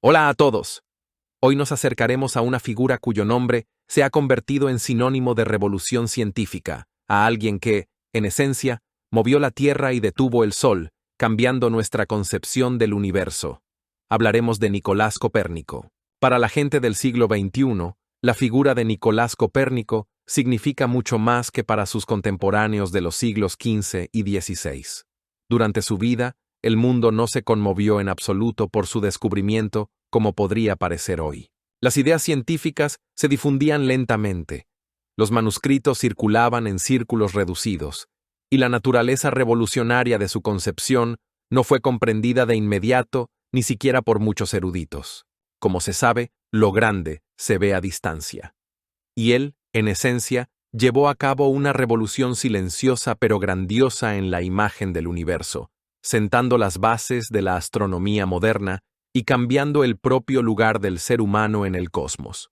Hola a todos. Hoy nos acercaremos a una figura cuyo nombre se ha convertido en sinónimo de revolución científica, a alguien que, en esencia, movió la Tierra y detuvo el Sol, cambiando nuestra concepción del universo. Hablaremos de Nicolás Copérnico. Para la gente del siglo XXI, la figura de Nicolás Copérnico significa mucho más que para sus contemporáneos de los siglos XV y XVI. Durante su vida, el mundo no se conmovió en absoluto por su descubrimiento como podría parecer hoy. Las ideas científicas se difundían lentamente, los manuscritos circulaban en círculos reducidos, y la naturaleza revolucionaria de su concepción no fue comprendida de inmediato ni siquiera por muchos eruditos. Como se sabe, lo grande se ve a distancia. Y él, en esencia, llevó a cabo una revolución silenciosa pero grandiosa en la imagen del universo, sentando las bases de la astronomía moderna y cambiando el propio lugar del ser humano en el cosmos.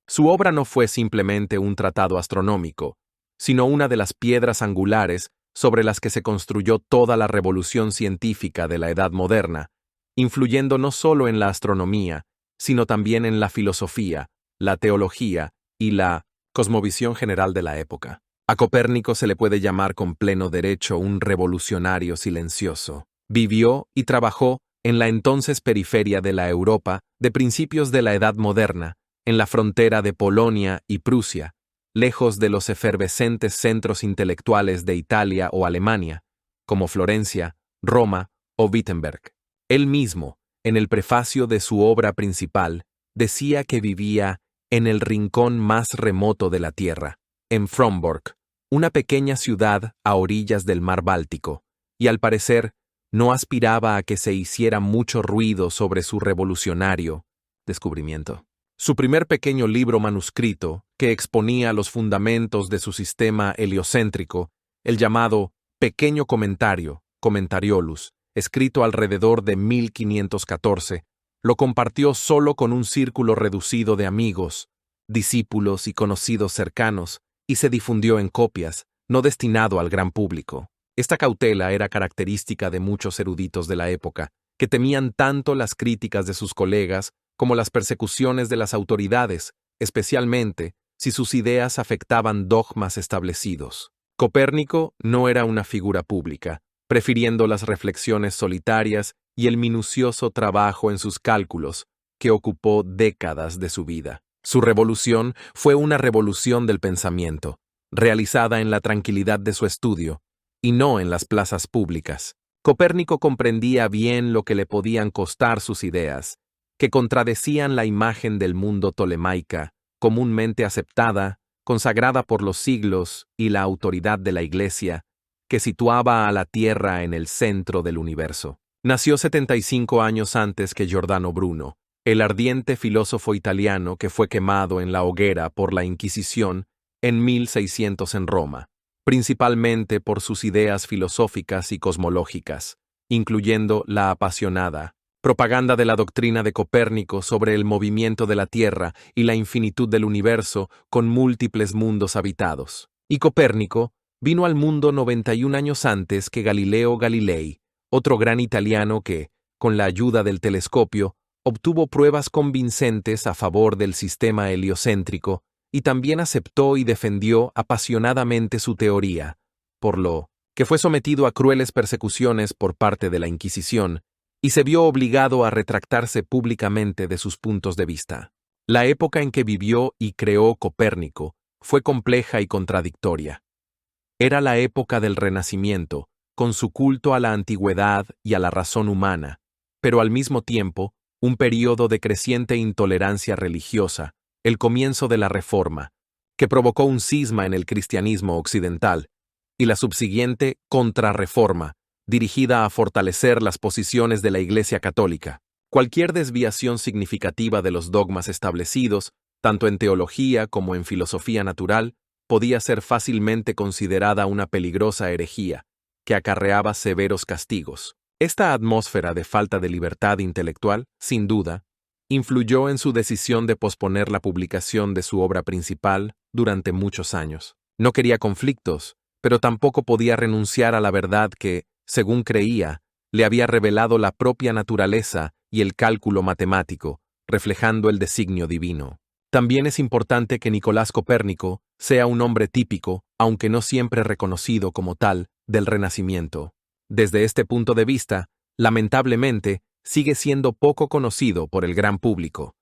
Su obra no fue simplemente un tratado astronómico, sino una de las piedras angulares sobre las que se construyó toda la revolución científica de la Edad Moderna, influyendo no solo en la astronomía, sino también en la filosofía, la teología y la cosmovisión general de la época. A Copérnico se le puede llamar con pleno derecho un revolucionario silencioso. Vivió y trabajó en la entonces periferia de la Europa de principios de la Edad Moderna, en la frontera de Polonia y Prusia, lejos de los efervescentes centros intelectuales de Italia o Alemania, como Florencia, Roma o Wittenberg. Él mismo, en el prefacio de su obra principal, decía que vivía en el rincón más remoto de la Tierra, en Fromborg, una pequeña ciudad a orillas del mar Báltico, y al parecer no aspiraba a que se hiciera mucho ruido sobre su revolucionario descubrimiento. Su primer pequeño libro manuscrito, que exponía los fundamentos de su sistema heliocéntrico, el llamado Pequeño Comentario, Commentariolus, escrito alrededor de 1514, lo compartió solo con un círculo reducido de amigos, discípulos y conocidos cercanos, y se difundió en copias, no destinado al gran público. Esta cautela era característica de muchos eruditos de la época, que temían tanto las críticas de sus colegas como las persecuciones de las autoridades, especialmente si sus ideas afectaban dogmas establecidos. Copérnico no era una figura pública, prefiriendo las reflexiones solitarias y el minucioso trabajo en sus cálculos, que ocupó décadas de su vida. Su revolución fue una revolución del pensamiento, realizada en la tranquilidad de su estudio, y no en las plazas públicas. Copérnico comprendía bien lo que le podían costar sus ideas, que contradecían la imagen del mundo tolemaica, comúnmente aceptada, consagrada por los siglos y la autoridad de la Iglesia, que situaba a la Tierra en el centro del universo. Nació 75 años antes que Giordano Bruno, el ardiente filósofo italiano que fue quemado en la hoguera por la Inquisición en 1600 en Roma, principalmente por sus ideas filosóficas y cosmológicas, incluyendo la apasionada propaganda de la doctrina de Copérnico sobre el movimiento de la Tierra y la infinitud del universo con múltiples mundos habitados. Y Copérnico vino al mundo 91 años antes que Galileo Galilei, otro gran italiano que, con la ayuda del telescopio, obtuvo pruebas convincentes a favor del sistema heliocéntrico y también aceptó y defendió apasionadamente su teoría, por lo que fue sometido a crueles persecuciones por parte de la Inquisición y se vio obligado a retractarse públicamente de sus puntos de vista. La época en que vivió y creó Copérnico fue compleja y contradictoria. Era la época del Renacimiento, con su culto a la antigüedad y a la razón humana, pero al mismo tiempo, un período de creciente intolerancia religiosa, el comienzo de la Reforma, que provocó un cisma en el cristianismo occidental, y la subsiguiente Contrarreforma, dirigida a fortalecer las posiciones de la Iglesia Católica. Cualquier desviación significativa de los dogmas establecidos, tanto en teología como en filosofía natural, podía ser fácilmente considerada una peligrosa herejía, que acarreaba severos castigos. Esta atmósfera de falta de libertad intelectual, sin duda, influyó en su decisión de posponer la publicación de su obra principal durante muchos años. No quería conflictos, pero tampoco podía renunciar a la verdad que, según creía, le había revelado la propia naturaleza y el cálculo matemático, reflejando el designio divino. También es importante que Nicolás Copérnico sea un hombre típico, aunque no siempre reconocido como tal, del Renacimiento. Desde este punto de vista, lamentablemente, sigue siendo poco conocido por el gran público.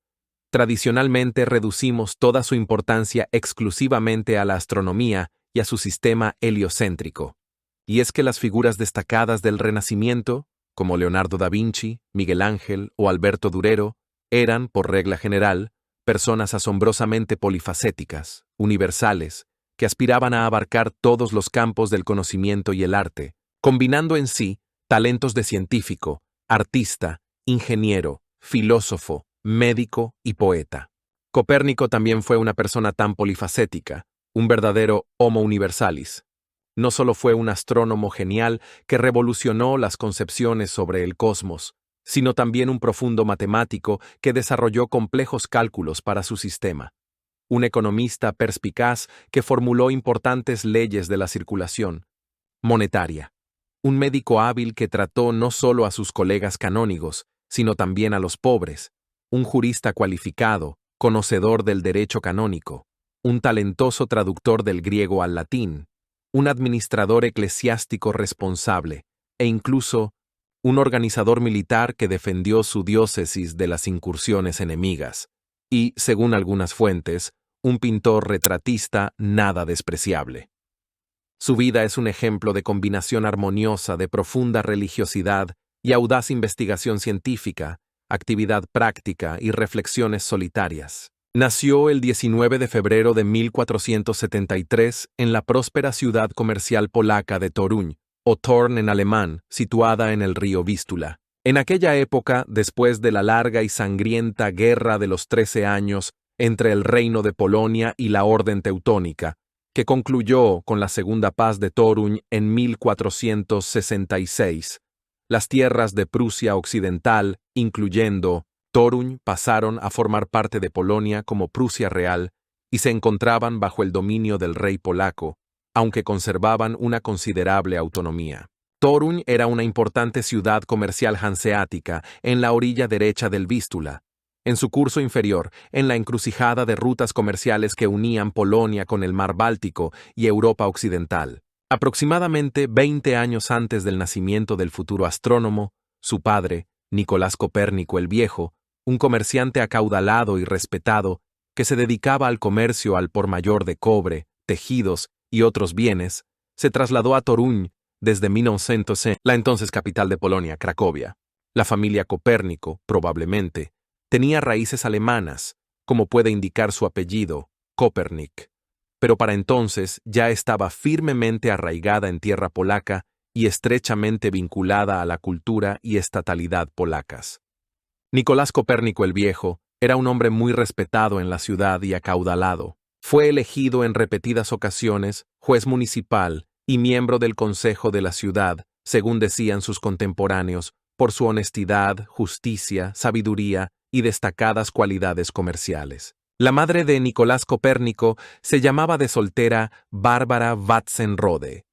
Tradicionalmente reducimos toda su importancia exclusivamente a la astronomía y a su sistema heliocéntrico. Y es que las figuras destacadas del Renacimiento, como Leonardo da Vinci, Miguel Ángel o Alberto Durero, eran, por regla general, personas asombrosamente polifacéticas, universales, que aspiraban a abarcar todos los campos del conocimiento y el arte, combinando en sí talentos de científico, artista, ingeniero, filósofo, médico y poeta. Copérnico también fue una persona tan polifacética, un verdadero homo universalis. No solo fue un astrónomo genial que revolucionó las concepciones sobre el cosmos, sino también un profundo matemático que desarrolló complejos cálculos para su sistema. Un economista perspicaz que formuló importantes leyes de la circulación monetaria. Un médico hábil que trató no solo a sus colegas canónigos, sino también a los pobres. Un jurista cualificado, conocedor del derecho canónico. Un talentoso traductor del griego al latín. Un administrador eclesiástico responsable, e incluso un organizador militar que defendió su diócesis de las incursiones enemigas, y, según algunas fuentes, un pintor retratista nada despreciable. Su vida es un ejemplo de combinación armoniosa de profunda religiosidad y audaz investigación científica, actividad práctica y reflexiones solitarias. Nació el 19 de febrero de 1473 en la próspera ciudad comercial polaca de Toruń, o Thorn en alemán, situada en el río Vístula. En aquella época, después de la larga y sangrienta Guerra de los 13 años entre el Reino de Polonia y la Orden Teutónica, que concluyó con la Segunda Paz de Toruń en 1466, las tierras de Prusia Occidental, incluyendo Toruń, pasaron a formar parte de Polonia como Prusia Real y se encontraban bajo el dominio del rey polaco, aunque conservaban una considerable autonomía. Toruń era una importante ciudad comercial hanseática en la orilla derecha del Vístula, en su curso inferior, en la encrucijada de rutas comerciales que unían Polonia con el mar Báltico y Europa Occidental. Aproximadamente 20 años antes del nacimiento del futuro astrónomo, su padre, Nicolás Copérnico el Viejo, un comerciante acaudalado y respetado que se dedicaba al comercio al por mayor de cobre, tejidos y otros bienes, se trasladó a Toruń desde 1900, la entonces capital de Polonia, Cracovia. La familia Copérnico, probablemente, tenía raíces alemanas, como puede indicar su apellido, Kopernik, pero para entonces ya estaba firmemente arraigada en tierra polaca y estrechamente vinculada a la cultura y estatalidad polacas. Nicolás Copérnico el Viejo era un hombre muy respetado en la ciudad y acaudalado. Fue elegido en repetidas ocasiones juez municipal y miembro del consejo de la ciudad, según decían sus contemporáneos, por su honestidad, justicia, sabiduría y destacadas cualidades comerciales. La madre de Nicolás Copérnico se llamaba de soltera Bárbara Vatsenrode.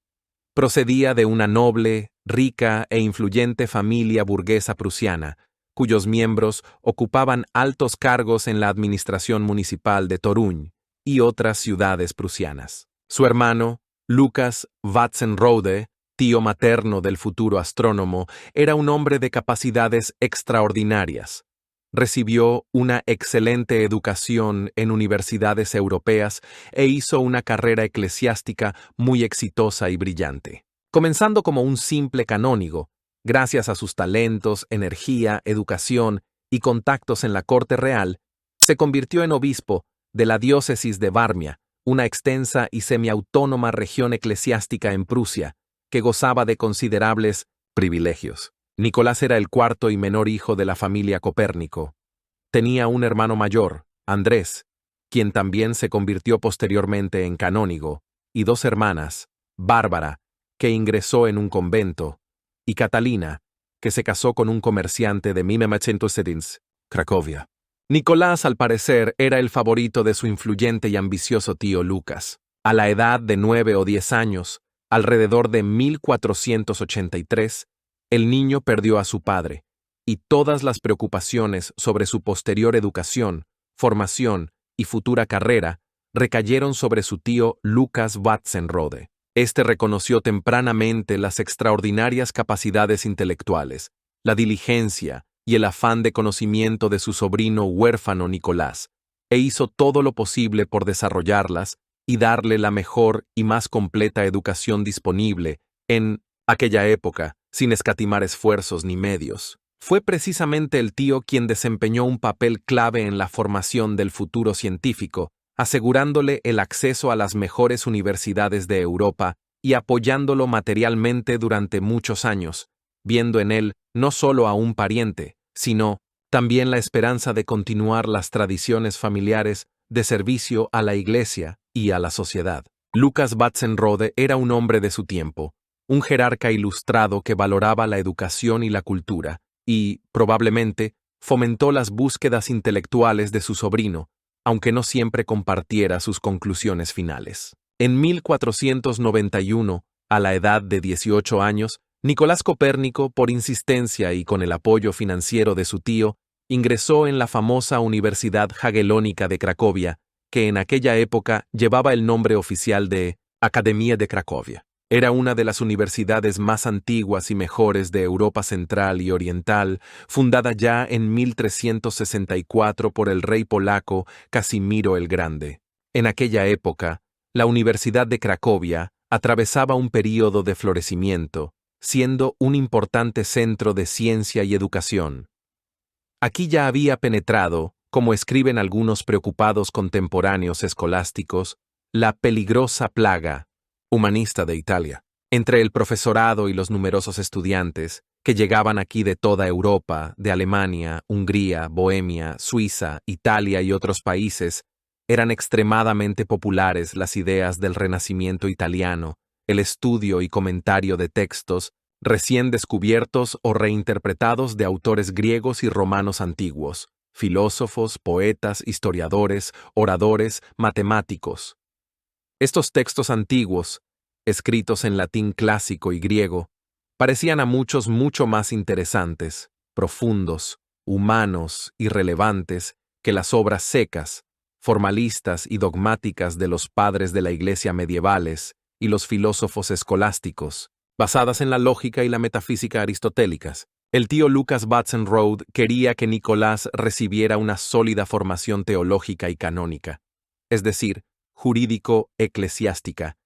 Procedía de una noble, rica e influyente familia burguesa prusiana, cuyos miembros ocupaban altos cargos en la administración municipal de Toruń y otras ciudades prusianas. Su hermano, Lucas Vatsenrode, tío materno del futuro astrónomo, era un hombre de capacidades extraordinarias. Recibió una excelente educación en universidades europeas e hizo una carrera eclesiástica muy exitosa y brillante. Comenzando como un simple canónigo, gracias a sus talentos, energía, educación y contactos en la corte real, se convirtió en obispo de la diócesis de Varmia, una extensa y semiautónoma región eclesiástica en Prusia, que gozaba de considerables privilegios. Nicolás era el cuarto y menor hijo de la familia Copérnico. Tenía un hermano mayor, Andrés, quien también se convirtió posteriormente en canónigo, y dos hermanas, Bárbara, que ingresó en un convento, y Catalina, que se casó con un comerciante de 1907, Cracovia. Nicolás, al parecer, era el favorito de su influyente y ambicioso tío Lucas. A la edad de 9 o 10 años, alrededor de 1483, el niño perdió a su padre, y todas las preocupaciones sobre su posterior educación, formación y futura carrera recayeron sobre su tío Lucas Watzenrode. Este reconoció tempranamente las extraordinarias capacidades intelectuales, la diligencia y el afán de conocimiento de su sobrino huérfano Nicolás, e hizo todo lo posible por desarrollarlas y darle la mejor y más completa educación disponible en aquella época, sin escatimar esfuerzos ni medios. Fue precisamente el tío quien desempeñó un papel clave en la formación del futuro científico, asegurándole el acceso a las mejores universidades de Europa y apoyándolo materialmente durante muchos años, viendo en él no solo a un pariente, sino también la esperanza de continuar las tradiciones familiares de servicio a la Iglesia y a la sociedad. Lucas Watzenrode era un hombre de su tiempo, un jerarca ilustrado que valoraba la educación y la cultura, y, probablemente, fomentó las búsquedas intelectuales de su sobrino, aunque no siempre compartiera sus conclusiones finales. En 1491, a la edad de 18 años, Nicolás Copérnico, por insistencia y con el apoyo financiero de su tío, ingresó en la famosa Universidad Jagellónica de Cracovia, que en aquella época llevaba el nombre oficial de Academia de Cracovia. Era una de las universidades más antiguas y mejores de Europa Central y Oriental, fundada ya en 1364 por el rey polaco Casimiro el Grande. En aquella época, la Universidad de Cracovia atravesaba un período de florecimiento, siendo un importante centro de ciencia y educación. Aquí ya había penetrado, como escriben algunos preocupados contemporáneos escolásticos, la peligrosa plaga humanista de Italia. Entre el profesorado y los numerosos estudiantes, que llegaban aquí de toda Europa, de Alemania, Hungría, Bohemia, Suiza, Italia y otros países, eran extremadamente populares las ideas del Renacimiento italiano, el estudio y comentario de textos recién descubiertos o reinterpretados de autores griegos y romanos antiguos, filósofos, poetas, historiadores, oradores, matemáticos. Estos textos antiguos, escritos en latín clásico y griego, parecían a muchos mucho más interesantes, profundos, humanos y relevantes que las obras secas, formalistas y dogmáticas de los padres de la Iglesia medievales y los filósofos escolásticos, basadas en la lógica y la metafísica aristotélicas. El tío Lucas Watzenrode quería que Nicolás recibiera una sólida formación teológica y canónica, es decir, jurídico-eclesiástica,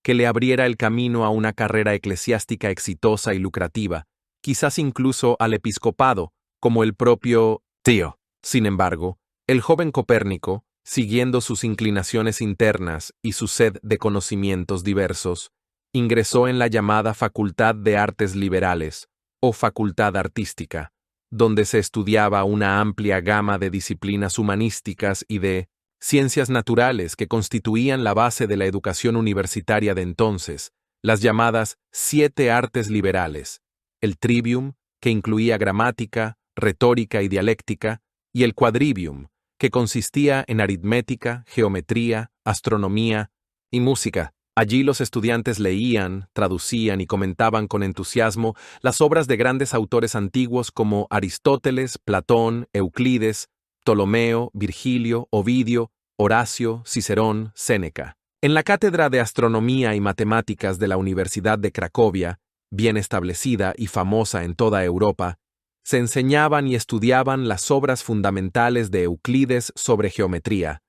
que le abriera el camino a una carrera eclesiástica exitosa y lucrativa, quizás incluso al episcopado, como el propio tío. Sin embargo, el joven Copérnico, siguiendo sus inclinaciones internas y su sed de conocimientos diversos, ingresó en la llamada Facultad de Artes Liberales, o Facultad Artística, donde se estudiaba una amplia gama de disciplinas humanísticas y de ciencias naturales que constituían la base de la educación universitaria de entonces, las llamadas 7 artes liberales, el trivium, que incluía gramática, retórica y dialéctica, y el quadrivium, que consistía en aritmética, geometría, astronomía y música. Allí los estudiantes leían, traducían y comentaban con entusiasmo las obras de grandes autores antiguos como Aristóteles, Platón, Euclides, Ptolomeo, Virgilio, Ovidio, Horacio, Cicerón, Séneca. En la cátedra de Astronomía y Matemáticas de la Universidad de Cracovia, bien establecida y famosa en toda Europa, se enseñaban y estudiaban las obras fundamentales de Euclides sobre geometría,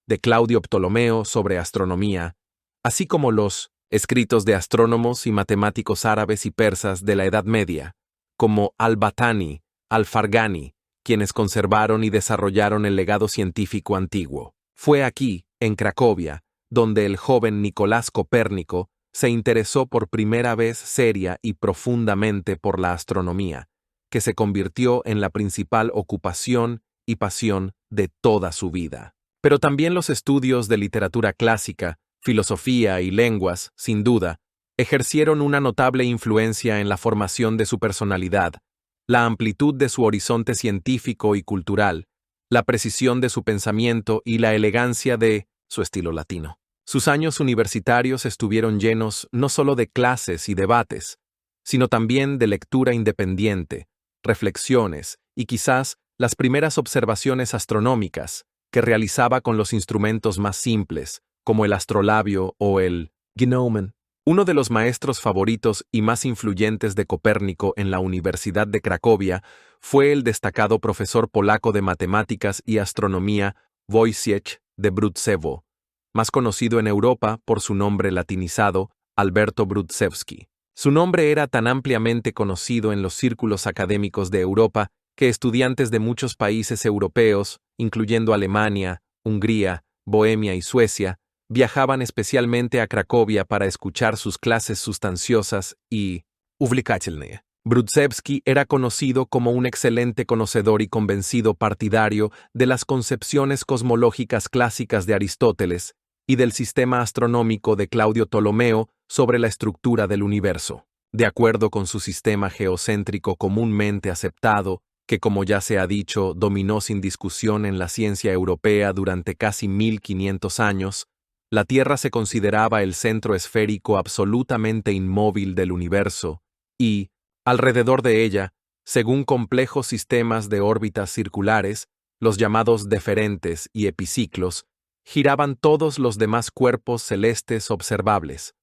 de Claudio Ptolomeo sobre astronomía, así como los escritos de astrónomos y matemáticos árabes y persas de la Edad Media, como Al-Battani, Al-Farghani, quienes conservaron y desarrollaron el legado científico antiguo. Fue aquí, en Cracovia, donde el joven Nicolás Copérnico se interesó por primera vez seria y profundamente por la astronomía, que se convirtió en la principal ocupación y pasión de toda su vida. Pero también los estudios de literatura clásica, filosofía y lenguas, sin duda, ejercieron una notable influencia en la formación de su personalidad, la amplitud de su horizonte científico y cultural, la precisión de su pensamiento y la elegancia de su estilo latino. Sus años universitarios estuvieron llenos no solo de clases y debates, sino también de lectura independiente, reflexiones y quizás las primeras observaciones astronómicas que realizaba con los instrumentos más simples, como el astrolabio o el gnomen. Uno de los maestros favoritos y más influyentes de Copérnico en la Universidad de Cracovia fue el destacado profesor polaco de matemáticas y astronomía Wojciech de Brudzewo, más conocido en Europa por su nombre latinizado Alberto Brudzewski. Su nombre era tan ampliamente conocido en los círculos académicos de Europa que estudiantes de muchos países europeos, incluyendo Alemania, Hungría, Bohemia y Suecia, viajaban especialmente a Cracovia para escuchar sus clases sustanciosas y увлекательные. Brudzewski era conocido como un excelente conocedor y convencido partidario de las concepciones cosmológicas clásicas de Aristóteles y del sistema astronómico de Claudio Ptolomeo sobre la estructura del universo. De acuerdo con su sistema geocéntrico comúnmente aceptado, que como ya se ha dicho, dominó sin discusión en la ciencia europea durante casi 1500 años, la Tierra se consideraba el centro esférico absolutamente inmóvil del universo y, alrededor de ella, según complejos sistemas de órbitas circulares, los llamados deferentes y epiciclos, giraban todos los demás cuerpos celestes observables: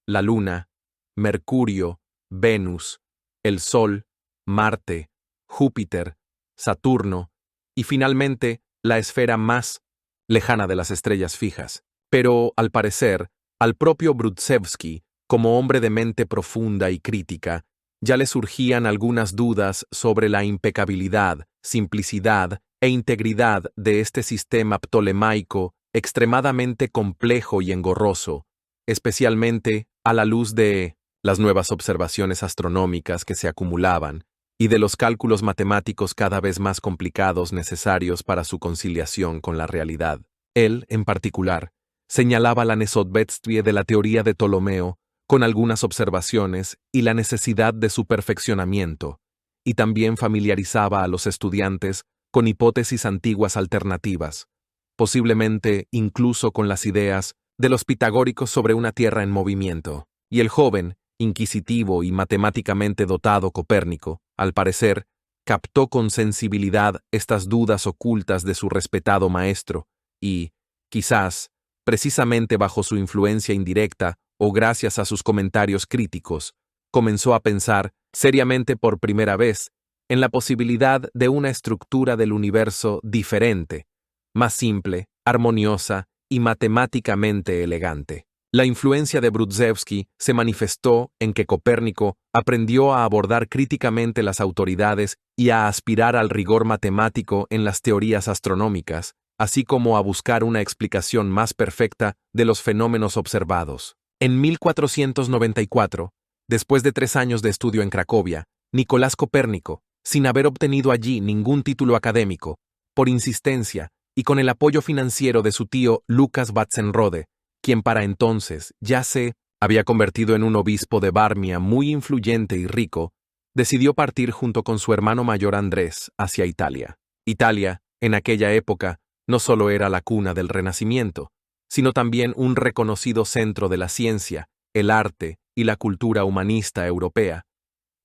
la Luna, Mercurio, Venus, el Sol, Marte, Júpiter, Saturno y finalmente la esfera más lejana de las estrellas fijas. Pero, al parecer, al propio Brudzewski, como hombre de mente profunda y crítica, ya le surgían algunas dudas sobre la impecabilidad, simplicidad e integridad de este sistema ptolemaico extremadamente complejo y engorroso, especialmente a la luz de las nuevas observaciones astronómicas que se acumulaban y de los cálculos matemáticos cada vez más complicados necesarios para su conciliación con la realidad. Él, en particular, señalaba la nesootbetstie de la teoría de Ptolomeo con algunas observaciones y la necesidad de su perfeccionamiento, y también familiarizaba a los estudiantes con hipótesis antiguas alternativas, posiblemente incluso con las ideas de los pitagóricos sobre una Tierra en movimiento. Y el joven, inquisitivo y matemáticamente dotado Copérnico, al parecer, captó con sensibilidad estas dudas ocultas de su respetado maestro y, quizás, precisamente bajo su influencia indirecta o gracias a sus comentarios críticos, comenzó a pensar, seriamente por primera vez, en la posibilidad de una estructura del universo diferente, más simple, armoniosa y matemáticamente elegante. La influencia de Brudzewski se manifestó en que Copérnico aprendió a abordar críticamente las autoridades y a aspirar al rigor matemático en las teorías astronómicas, así como a buscar una explicación más perfecta de los fenómenos observados. En 1494, después de 3 años de estudio en Cracovia, Nicolás Copérnico, sin haber obtenido allí ningún título académico, por insistencia y con el apoyo financiero de su tío Lucas Batzenrode, quien para entonces ya se había convertido en un obispo de Varmia muy influyente y rico, decidió partir junto con su hermano mayor Andrés hacia Italia. Italia, en aquella época, no solo era la cuna del Renacimiento, sino también un reconocido centro de la ciencia, el arte y la cultura humanista europea,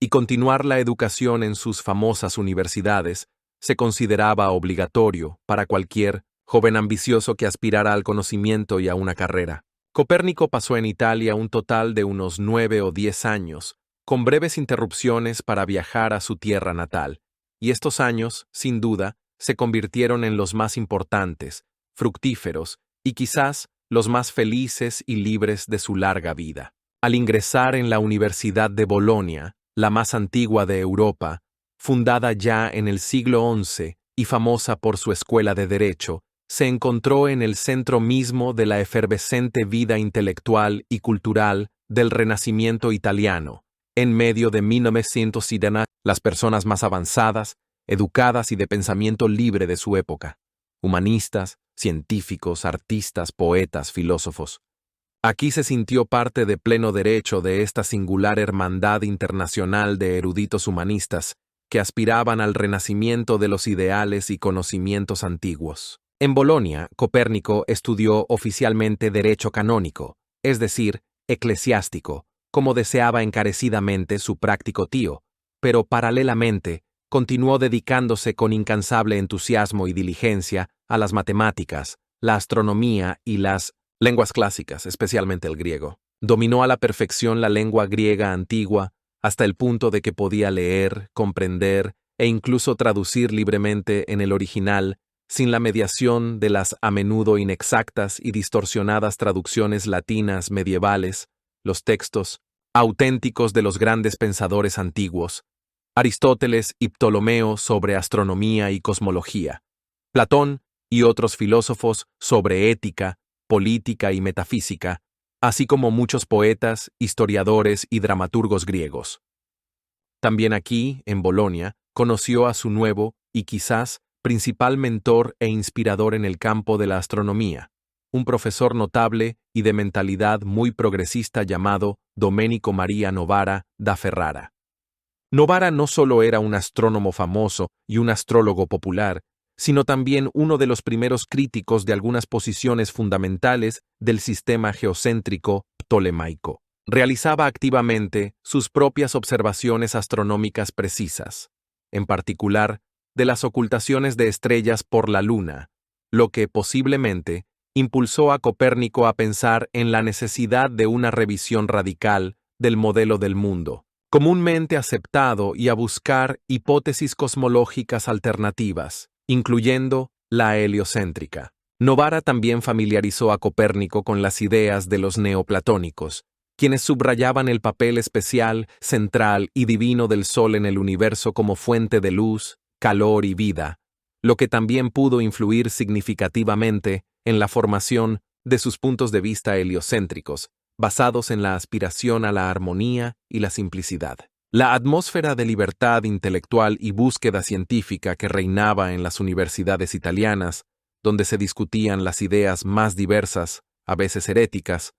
y continuar la educación en sus famosas universidades se consideraba obligatorio para cualquier joven ambicioso que aspirara al conocimiento y a una carrera. Copérnico pasó en Italia un total de unos 9 o 10 años, con breves interrupciones para viajar a su tierra natal, y estos años, sin duda, se convirtieron en los más importantes, fructíferos y quizás los más felices y libres de su larga vida. Al ingresar en la Universidad de Bolonia, la más antigua de Europa, fundada ya en el siglo XI y famosa por su escuela de Derecho, se encontró en el centro mismo de la efervescente vida intelectual y cultural del Renacimiento italiano, en medio de 1900 las personas más avanzadas, educadas y de pensamiento libre de su época, humanistas, científicos, artistas, poetas, filósofos. Aquí se sintió parte de pleno derecho de esta singular hermandad internacional de eruditos humanistas que aspiraban al renacimiento de los ideales y conocimientos antiguos. En Bolonia, Copérnico estudió oficialmente derecho canónico, es decir, eclesiástico, como deseaba encarecidamente su práctico tío, pero paralelamente continuó dedicándose con incansable entusiasmo y diligencia a las matemáticas, la astronomía y las lenguas clásicas, especialmente el griego. Dominó a la perfección la lengua griega antigua, hasta el punto de que podía leer, comprender e incluso traducir libremente en el original, sin la mediación de las a menudo inexactas y distorsionadas traducciones latinas medievales, los textos auténticos de los grandes pensadores antiguos, Aristóteles y Ptolomeo sobre astronomía y cosmología, Platón y otros filósofos sobre ética, política y metafísica, así como muchos poetas, historiadores y dramaturgos griegos. También aquí, en Bolonia, conoció a su nuevo y quizás principal mentor e inspirador en el campo de la astronomía, un profesor notable y de mentalidad muy progresista llamado Domenico Maria Novara da Ferrara. Novara no solo era un astrónomo famoso y un astrólogo popular, sino también uno de los primeros críticos de algunas posiciones fundamentales del sistema geocéntrico ptolemaico. Realizaba activamente sus propias observaciones astronómicas precisas, en particular de las ocultaciones de estrellas por la Luna, lo que posiblemente impulsó a Copérnico a pensar en la necesidad de una revisión radical del modelo del mundo, comúnmente aceptado, y a buscar hipótesis cosmológicas alternativas, incluyendo la heliocéntrica. Novara también familiarizó a Copérnico con las ideas de los neoplatónicos, quienes subrayaban el papel especial, central y divino del Sol en el universo como fuente de luz, calor y vida, lo que también pudo influir significativamente en la formación de sus puntos de vista heliocéntricos, basados en la aspiración a la armonía y la simplicidad. La atmósfera de libertad intelectual y búsqueda científica que reinaba en las universidades italianas, donde se discutían las ideas más diversas, a veces heréticas,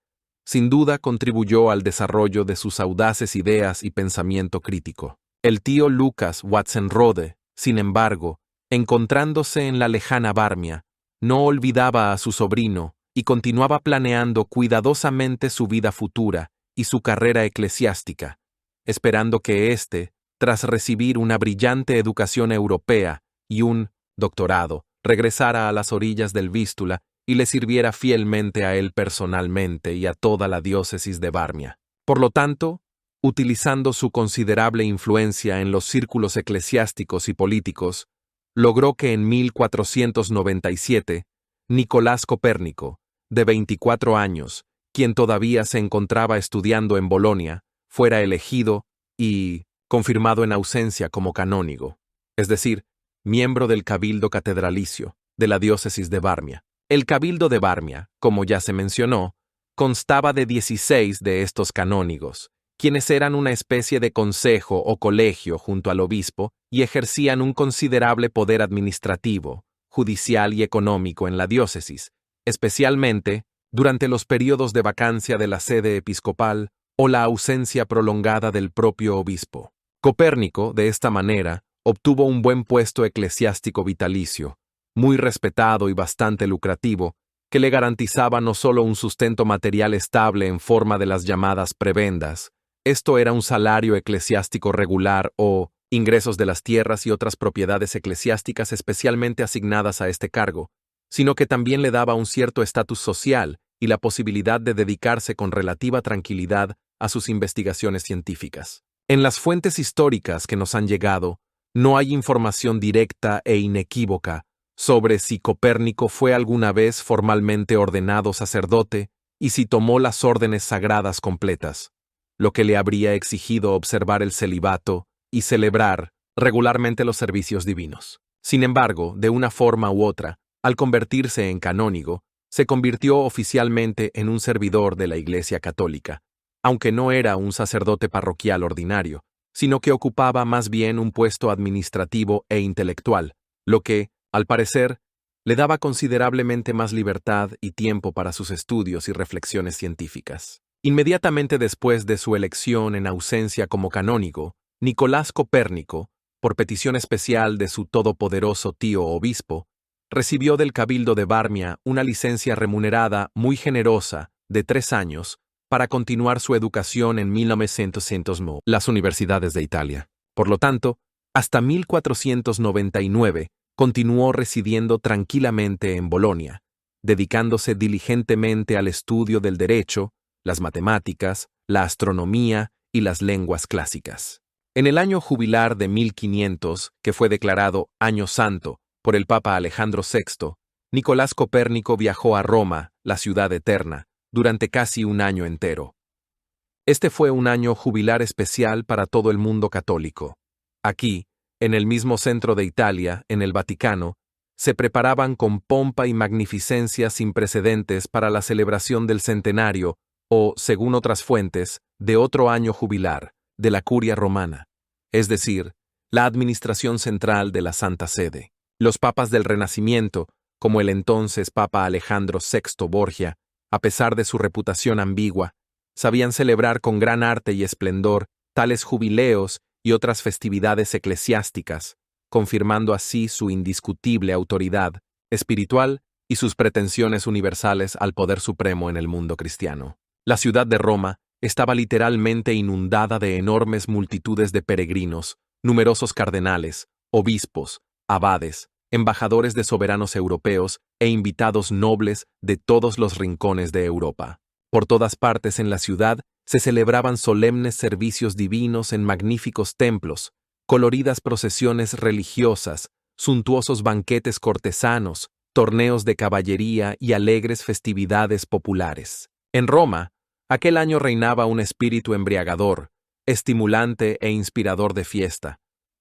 sin duda contribuyó al desarrollo de sus audaces ideas y pensamiento crítico. El tío Lucas Watson-Rode, sin embargo, encontrándose en la lejana Varmia, no olvidaba a su sobrino y continuaba planeando cuidadosamente su vida futura y su carrera eclesiástica, esperando que éste, tras recibir una brillante educación europea y un doctorado, regresara a las orillas del Vístula y le sirviera fielmente a él personalmente y a toda la diócesis de Varmia. Por lo tanto, utilizando su considerable influencia en los círculos eclesiásticos y políticos, logró que en 1497, Nicolás Copérnico, de 24 años, quien todavía se encontraba estudiando en Bolonia, fuera elegido y confirmado en ausencia como canónigo, es decir, miembro del Cabildo Catedralicio de la diócesis de Varmia. El Cabildo de Varmia, como ya se mencionó, constaba de 16 de estos canónigos, quienes eran una especie de consejo o colegio junto al obispo y ejercían un considerable poder administrativo, judicial y económico en la diócesis, especialmente durante los períodos de vacancia de la sede episcopal o la ausencia prolongada del propio obispo. Copérnico, de esta manera, obtuvo un buen puesto eclesiástico vitalicio, muy respetado y bastante lucrativo, que le garantizaba no solo un sustento material estable en forma de las llamadas prebendas, esto era un salario eclesiástico regular o ingresos de las tierras y otras propiedades eclesiásticas especialmente asignadas a este cargo, sino que también le daba un cierto estatus social y la posibilidad de dedicarse con relativa tranquilidad a sus investigaciones científicas. En las fuentes históricas que nos han llegado, no hay información directa e inequívoca sobre si Copérnico fue alguna vez formalmente ordenado sacerdote y si tomó las órdenes sagradas completas, lo que le habría exigido observar el celibato y celebrar regularmente los servicios divinos. Sin embargo, de una forma u otra, al convertirse en canónigo, se convirtió oficialmente en un servidor de la Iglesia Católica, aunque no era un sacerdote parroquial ordinario, sino que ocupaba más bien un puesto administrativo e intelectual, lo que, al parecer, le daba considerablemente más libertad y tiempo para sus estudios y reflexiones científicas. Inmediatamente después de su elección en ausencia como canónigo, Nicolás Copérnico, por petición especial de su todopoderoso tío obispo, recibió del Cabildo de Varmia una licencia remunerada muy generosa de 3 años para continuar su educación en 1909 las universidades de Italia. Por lo tanto, Hasta 1499 continuó residiendo tranquilamente en Bolonia, dedicándose diligentemente al estudio del derecho, las matemáticas, la astronomía y las lenguas clásicas. En el año jubilar de 1500, que fue declarado Año Santo por el Papa Alejandro VI, Nicolás Copérnico viajó a Roma, la ciudad eterna, durante casi un año entero. Este fue un año jubilar especial para todo el mundo católico. Aquí, en el mismo centro de Italia, en el Vaticano, se preparaban con pompa y magnificencia sin precedentes para la celebración del centenario, o, según otras fuentes, de otro año jubilar, de la Curia Romana, es decir, la administración central de la Santa Sede. Los papas del Renacimiento, como el entonces Papa Alejandro VI Borgia, a pesar de su reputación ambigua, sabían celebrar con gran arte y esplendor tales jubileos y otras festividades eclesiásticas, confirmando así su indiscutible autoridad espiritual y sus pretensiones universales al poder supremo en el mundo cristiano. La ciudad de Roma estaba literalmente inundada de enormes multitudes de peregrinos, numerosos cardenales, obispos, abades, embajadores de soberanos europeos e invitados nobles de todos los rincones de Europa. Por todas partes en la ciudad se celebraban solemnes servicios divinos en magníficos templos, coloridas procesiones religiosas, suntuosos banquetes cortesanos, torneos de caballería y alegres festividades populares. En Roma, aquel año reinaba un espíritu embriagador, estimulante e inspirador de fiesta,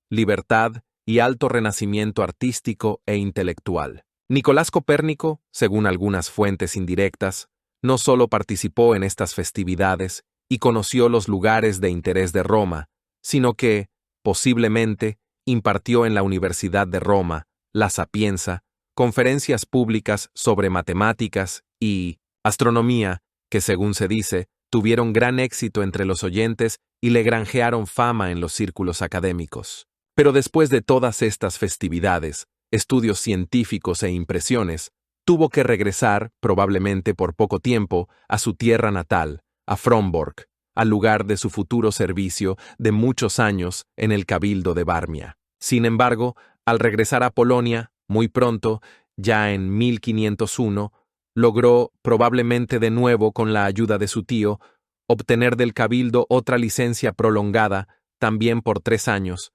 libertad y alto renacimiento artístico e intelectual. Nicolás Copérnico, según algunas fuentes indirectas, no solo participó en estas festividades y conoció los lugares de interés de Roma, sino que, posiblemente, impartió en la Universidad de Roma, La Sapienza, conferencias públicas sobre matemáticas y astronomía que, según se dice, tuvieron gran éxito entre los oyentes y le granjearon fama en los círculos académicos. Pero después de todas estas festividades, estudios científicos e impresiones, tuvo que regresar, probablemente por poco tiempo, a su tierra natal, a Frombork, al lugar de su futuro servicio de muchos años en el Cabildo de Varmia. Sin embargo, al regresar a Polonia, muy pronto, ya en 1501, logró, probablemente de nuevo con la ayuda de su tío, obtener del Cabildo otra licencia prolongada, también por 3 años,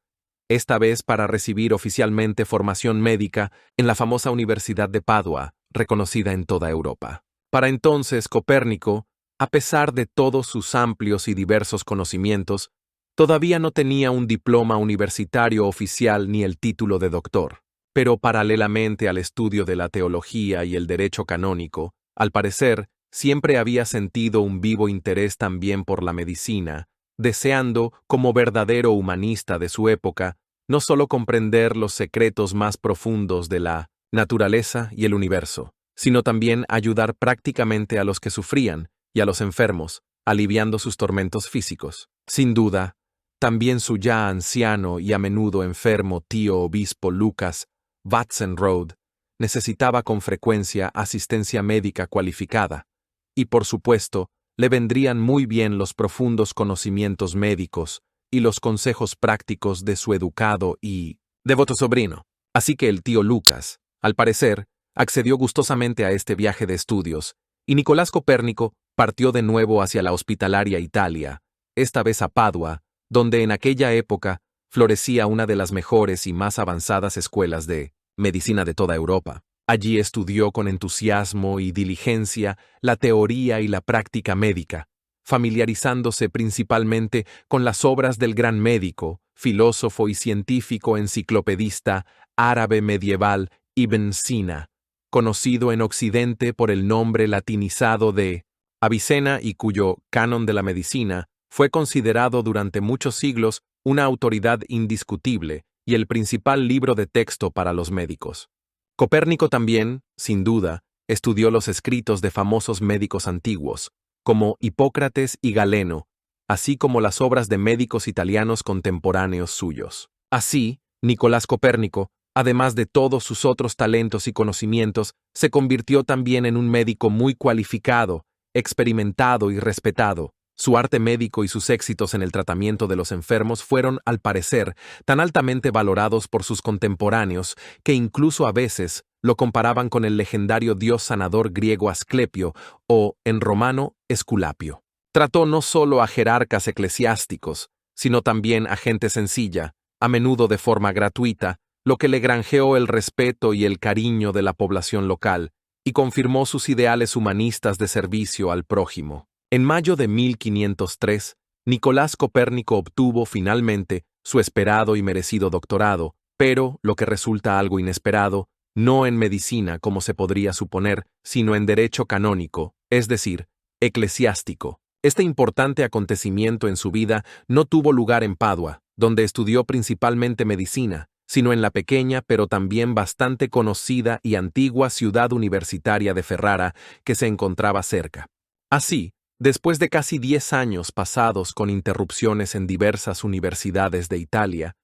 esta vez para recibir oficialmente formación médica en la famosa Universidad de Padua, reconocida en toda Europa. Para entonces, Copérnico, a pesar de todos sus amplios y diversos conocimientos, todavía no tenía un diploma universitario oficial ni el título de doctor. Pero paralelamente al estudio de la teología y el derecho canónico, al parecer, siempre había sentido un vivo interés también por la medicina, deseando, como verdadero humanista de su época, no solo comprender los secretos más profundos de la naturaleza y el universo, sino también ayudar prácticamente a los que sufrían y a los enfermos, aliviando sus tormentos físicos. Sin duda, también su ya anciano y a menudo enfermo tío obispo Lucas Vatsenrode necesitaba con frecuencia asistencia médica cualificada, y por supuesto, le vendrían muy bien los profundos conocimientos médicos y los consejos prácticos de su educado y devoto sobrino. Así que el tío Lucas, al parecer, accedió gustosamente a este viaje de estudios, y Nicolás Copérnico partió de nuevo hacia la hospitalaria Italia, esta vez a Padua, donde en aquella época florecía una de las mejores y más avanzadas escuelas de medicina de toda Europa. Allí estudió con entusiasmo y diligencia la teoría y la práctica médica, familiarizándose principalmente con las obras del gran médico, filósofo y científico enciclopedista árabe medieval Ibn Sina, conocido en Occidente por el nombre latinizado de Avicena y cuyo Canon de la Medicina fue considerado durante muchos siglos una autoridad indiscutible y el principal libro de texto para los médicos. Copérnico también, sin duda, estudió los escritos de famosos médicos antiguos, como Hipócrates y Galeno, así como las obras de médicos italianos contemporáneos suyos. Así, Nicolás Copérnico, además de todos sus otros talentos y conocimientos, se convirtió también en un médico muy cualificado, experimentado y respetado, Su arte médico y sus éxitos en el tratamiento de los enfermos fueron, al parecer, tan altamente valorados por sus contemporáneos que incluso a veces lo comparaban con el legendario dios sanador griego Asclepio o, en romano, Esculapio. Trató no solo a jerarcas eclesiásticos, sino también a gente sencilla, a menudo de forma gratuita, lo que le granjeó el respeto y el cariño de la población local y confirmó sus ideales humanistas de servicio al prójimo. En mayo de 1503, Nicolás Copérnico obtuvo finalmente su esperado y merecido doctorado, pero, lo que resulta algo inesperado, no en medicina como se podría suponer, sino en derecho canónico, es decir, eclesiástico. Este importante acontecimiento en su vida no tuvo lugar en Padua, donde estudió principalmente medicina, sino en la pequeña pero también bastante conocida y antigua ciudad universitaria de Ferrara, que se encontraba cerca. Así, después de casi 10 años pasados con interrupciones en diversas universidades de Italia,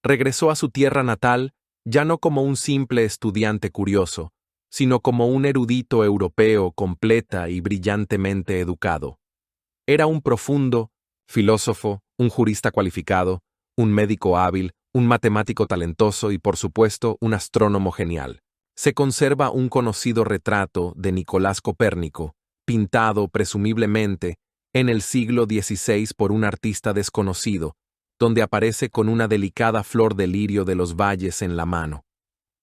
regresó a su tierra natal ya no como un simple estudiante curioso, sino como un erudito europeo completa y brillantemente educado. Era un profundo filósofo, un jurista cualificado, un médico hábil, un matemático talentoso y, por supuesto, un astrónomo genial. Se conserva un conocido retrato de Nicolás Copérnico, pintado, presumiblemente, en el siglo XVI por un artista desconocido, donde aparece con una delicada flor de lirio de los valles en la mano.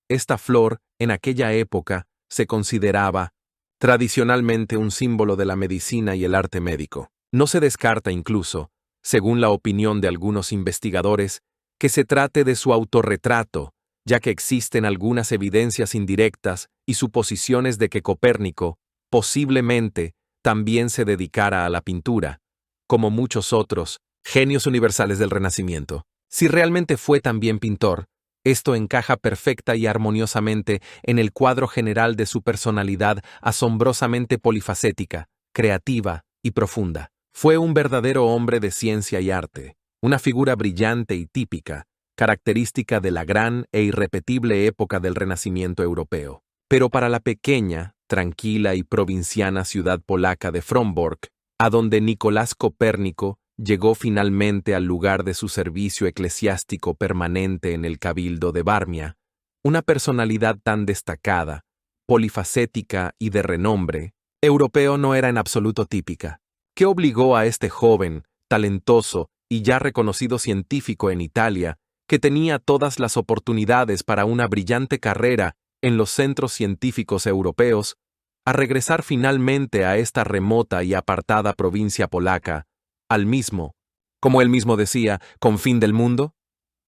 Esta flor, en aquella época, se consideraba tradicionalmente un símbolo de la medicina y el arte médico. No se descarta incluso, según la opinión de algunos investigadores, que se trate de su autorretrato, ya que existen algunas evidencias indirectas y suposiciones de que Copérnico, posiblemente, también se dedicara a la pintura, como muchos otros genios universales del Renacimiento. Si realmente fue también pintor, esto encaja perfecta y armoniosamente en el cuadro general de su personalidad asombrosamente polifacética, creativa y profunda. Fue un verdadero hombre de ciencia y arte, una figura brillante y típica, característica de la gran e irrepetible época del Renacimiento europeo. Pero para la pequeña, tranquila y provinciana ciudad polaca de Frombork, a donde Nicolás Copérnico llegó finalmente al lugar de su servicio eclesiástico permanente en el Cabildo de Varmia, una personalidad tan destacada, polifacética y de renombre, europeo no era en absoluto típica. ¿Qué obligó a este joven, talentoso y ya reconocido científico en Italia, que tenía todas las oportunidades para una brillante carrera en los centros científicos europeos, a regresar finalmente a esta remota y apartada provincia polaca, al mismo, como él mismo decía, confín del mundo?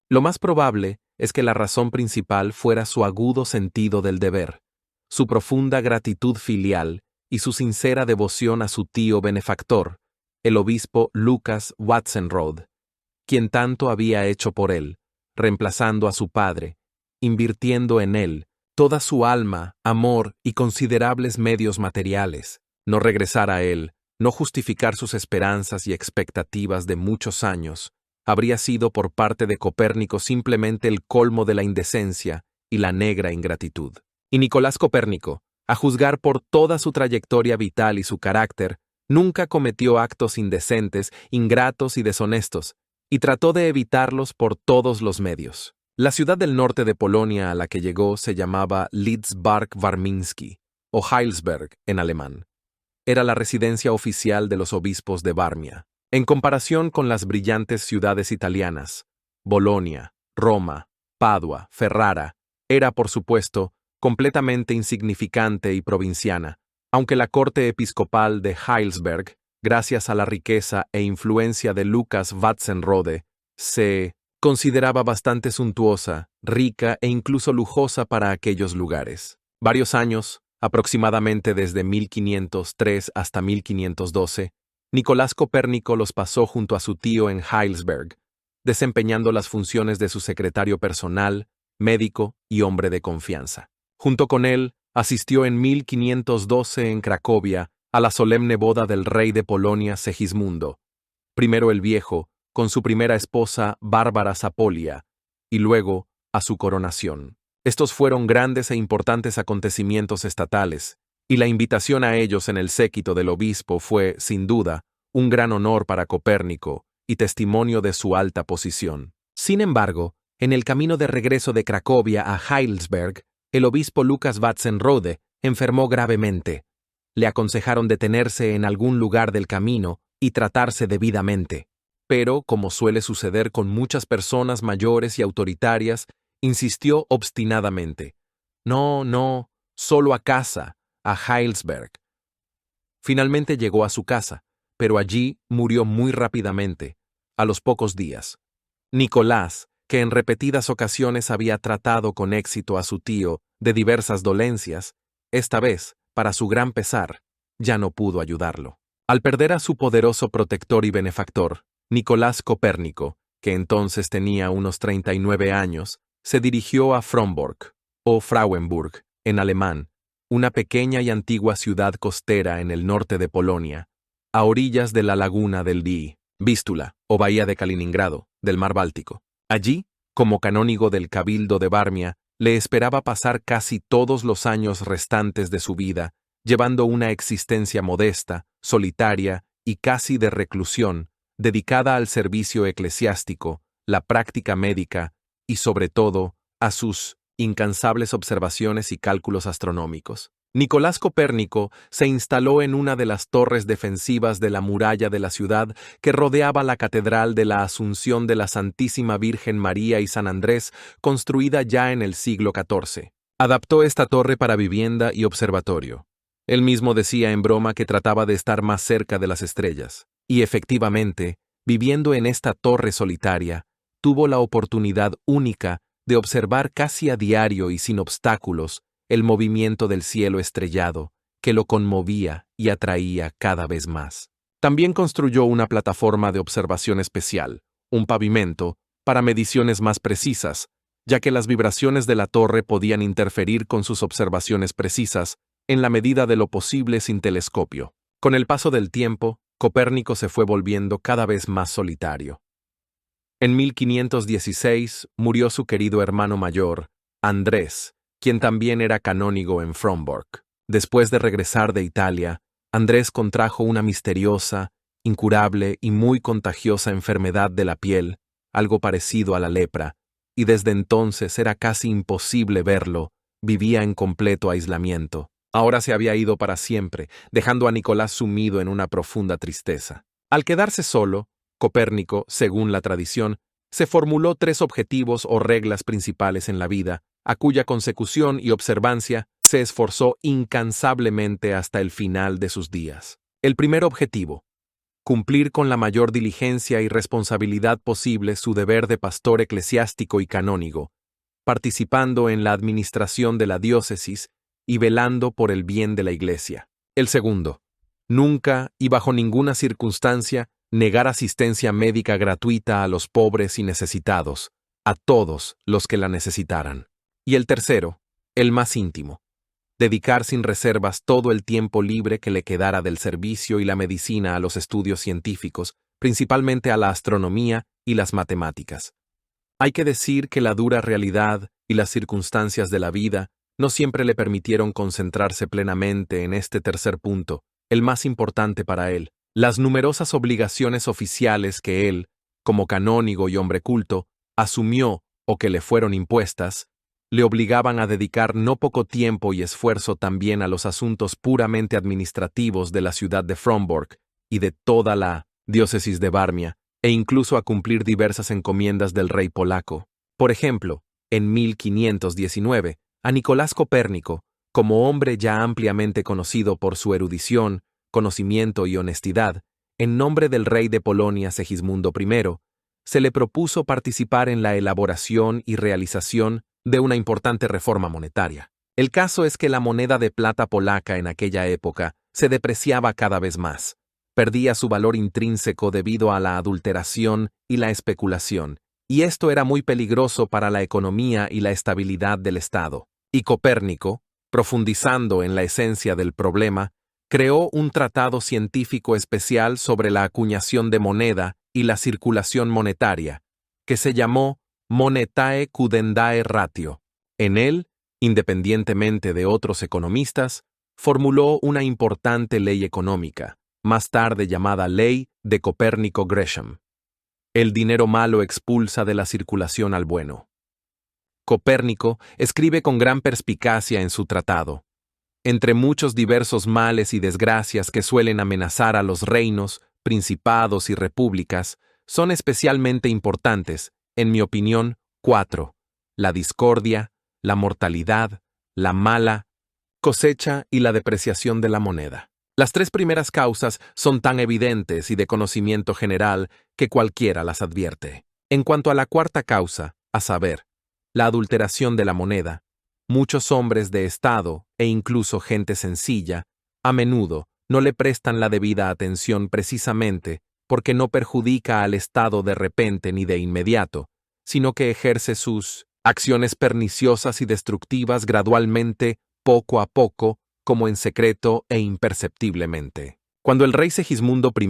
Lo más probable es que la razón principal fuera su agudo sentido del deber, su profunda gratitud filial y su sincera devoción a su tío benefactor, el obispo Lucas Watzenrode, quien tanto había hecho por él, reemplazando a su padre, invirtiendo en él toda su alma, amor y considerables medios materiales. No regresar a él, no justificar sus esperanzas y expectativas de muchos años, habría sido por parte de Copérnico simplemente el colmo de la indecencia y la negra ingratitud. Y Nicolás Copérnico, a juzgar por toda su trayectoria vital y su carácter, nunca cometió actos indecentes, ingratos y deshonestos, y trató de evitarlos por todos los medios. La ciudad del norte de Polonia a la que llegó se llamaba Lidzbark-Warmiński, o Heilsberg en alemán. Era la residencia oficial de los obispos de Varmia. En comparación con las brillantes ciudades italianas, Bolonia, Roma, Padua, Ferrara, era, por supuesto, completamente insignificante y provinciana, aunque la corte episcopal de Heilsberg, gracias a la riqueza e influencia de Lucas Watzenrode, se consideraba bastante suntuosa, rica e incluso lujosa para aquellos lugares. Varios años, aproximadamente desde 1503 hasta 1512, Nicolás Copérnico los pasó junto a su tío en Heilsberg, desempeñando las funciones de su secretario personal, médico y hombre de confianza. Junto con él, asistió en 1512 en Cracovia a la solemne boda del rey de Polonia Segismundo, primero el Viejo, con su primera esposa Bárbara Zapolia, y luego a su coronación. Estos fueron grandes e importantes acontecimientos estatales, y la invitación a ellos en el séquito del obispo fue, sin duda, un gran honor para Copérnico y testimonio de su alta posición. Sin embargo, en el camino de regreso de Cracovia a Heilsberg, el obispo Lucas Vatsenrode enfermó gravemente. Le aconsejaron detenerse en algún lugar del camino y tratarse debidamente. Pero, como suele suceder con muchas personas mayores y autoritarias, insistió obstinadamente. No, no, solo a casa, a Heilsberg. Finalmente llegó a su casa, pero allí murió muy rápidamente, a los pocos días. Nicolás, que en repetidas ocasiones había tratado con éxito a su tío de diversas dolencias, esta vez, para su gran pesar, ya no pudo ayudarlo. Al perder a su poderoso protector y benefactor, Nicolás Copérnico, que entonces tenía unos 39 años, se dirigió a Frombork, o Frauenburg, en alemán, una pequeña y antigua ciudad costera en el norte de Polonia, a orillas de la laguna del Vístula, o bahía de Kaliningrado, del mar Báltico. Allí, como canónigo del Cabildo de Varmia, le esperaba pasar casi todos los años restantes de su vida, llevando una existencia modesta, solitaria y casi de reclusión, dedicada al servicio eclesiástico, la práctica médica y, sobre todo, a sus incansables observaciones y cálculos astronómicos. Nicolás Copérnico se instaló en una de las torres defensivas de la muralla de la ciudad que rodeaba la Catedral de la Asunción de la Santísima Virgen María y San Andrés, construida ya en el siglo XIV. Adaptó esta torre para vivienda y observatorio. Él mismo decía en broma que trataba de estar más cerca de las estrellas. Y efectivamente, viviendo en esta torre solitaria, tuvo la oportunidad única de observar casi a diario y sin obstáculos el movimiento del cielo estrellado, que lo conmovía y atraía cada vez más. También construyó una plataforma de observación especial, un pavimento, para mediciones más precisas, ya que las vibraciones de la torre podían interferir con sus observaciones precisas, en la medida de lo posible sin telescopio. Con el paso del tiempo, Copérnico se fue volviendo cada vez más solitario. En 1516 murió su querido hermano mayor, Andrés, quien también era canónigo en Frombork. Después de regresar de Italia, Andrés contrajo una misteriosa, incurable y muy contagiosa enfermedad de la piel, algo parecido a la lepra, y desde entonces era casi imposible verlo, vivía en completo aislamiento. Ahora se había ido para siempre, dejando a Nicolás sumido en una profunda tristeza. Al quedarse solo, Copérnico, según la tradición, se formuló 3 objetivos o reglas principales en la vida, a cuya consecución y observancia se esforzó incansablemente hasta el final de sus días. El primer objetivo: cumplir con la mayor diligencia y responsabilidad posible su deber de pastor eclesiástico y canónigo, participando en la administración de la diócesis y velando por el bien de la Iglesia. El segundo: nunca y bajo ninguna circunstancia negar asistencia médica gratuita a los pobres y necesitados, a todos los que la necesitaran. Y el tercero, el más íntimo: dedicar sin reservas todo el tiempo libre que le quedara del servicio y la medicina a los estudios científicos, principalmente a la astronomía y las matemáticas. Hay que decir que la dura realidad y las circunstancias de la vida no siempre le permitieron concentrarse plenamente en este tercer punto, el más importante para él. Las numerosas obligaciones oficiales que él, como canónigo y hombre culto, asumió o que le fueron impuestas, le obligaban a dedicar no poco tiempo y esfuerzo también a los asuntos puramente administrativos de la ciudad de Frombork y de toda la diócesis de Varmia, e incluso a cumplir diversas encomiendas del rey polaco. Por ejemplo, en 1519, a Nicolás Copérnico, como hombre ya ampliamente conocido por su erudición, conocimiento y honestidad, en nombre del rey de Polonia Segismundo I, se le propuso participar en la elaboración y realización de una importante reforma monetaria. El caso es que la moneda de plata polaca en aquella época se depreciaba cada vez más, perdía su valor intrínseco debido a la adulteración y la especulación, y esto era muy peligroso para la economía y la estabilidad del Estado. Y Copérnico, profundizando en la esencia del problema, creó un tratado científico especial sobre la acuñación de moneda y la circulación monetaria, que se llamó Monetae Cudendae Ratio. En él, independientemente de otros economistas, formuló una importante ley económica, más tarde llamada Ley de Copérnico-Gresham. El dinero malo expulsa de la circulación al bueno. Copérnico escribe con gran perspicacia en su tratado: entre muchos diversos males y desgracias que suelen amenazar a los reinos, principados y repúblicas, son especialmente importantes, en mi opinión, 4: la discordia, la mortalidad, la mala cosecha y la depreciación de la moneda. Las 3 primeras causas son tan evidentes y de conocimiento general que cualquiera las advierte. En cuanto a la 4ª causa, a saber, la adulteración de la moneda, muchos hombres de Estado, e incluso gente sencilla, a menudo no le prestan la debida atención precisamente porque no perjudica al Estado de repente ni de inmediato, sino que ejerce sus acciones perniciosas y destructivas gradualmente, poco a poco, como en secreto e imperceptiblemente. Cuando el rey Segismundo I,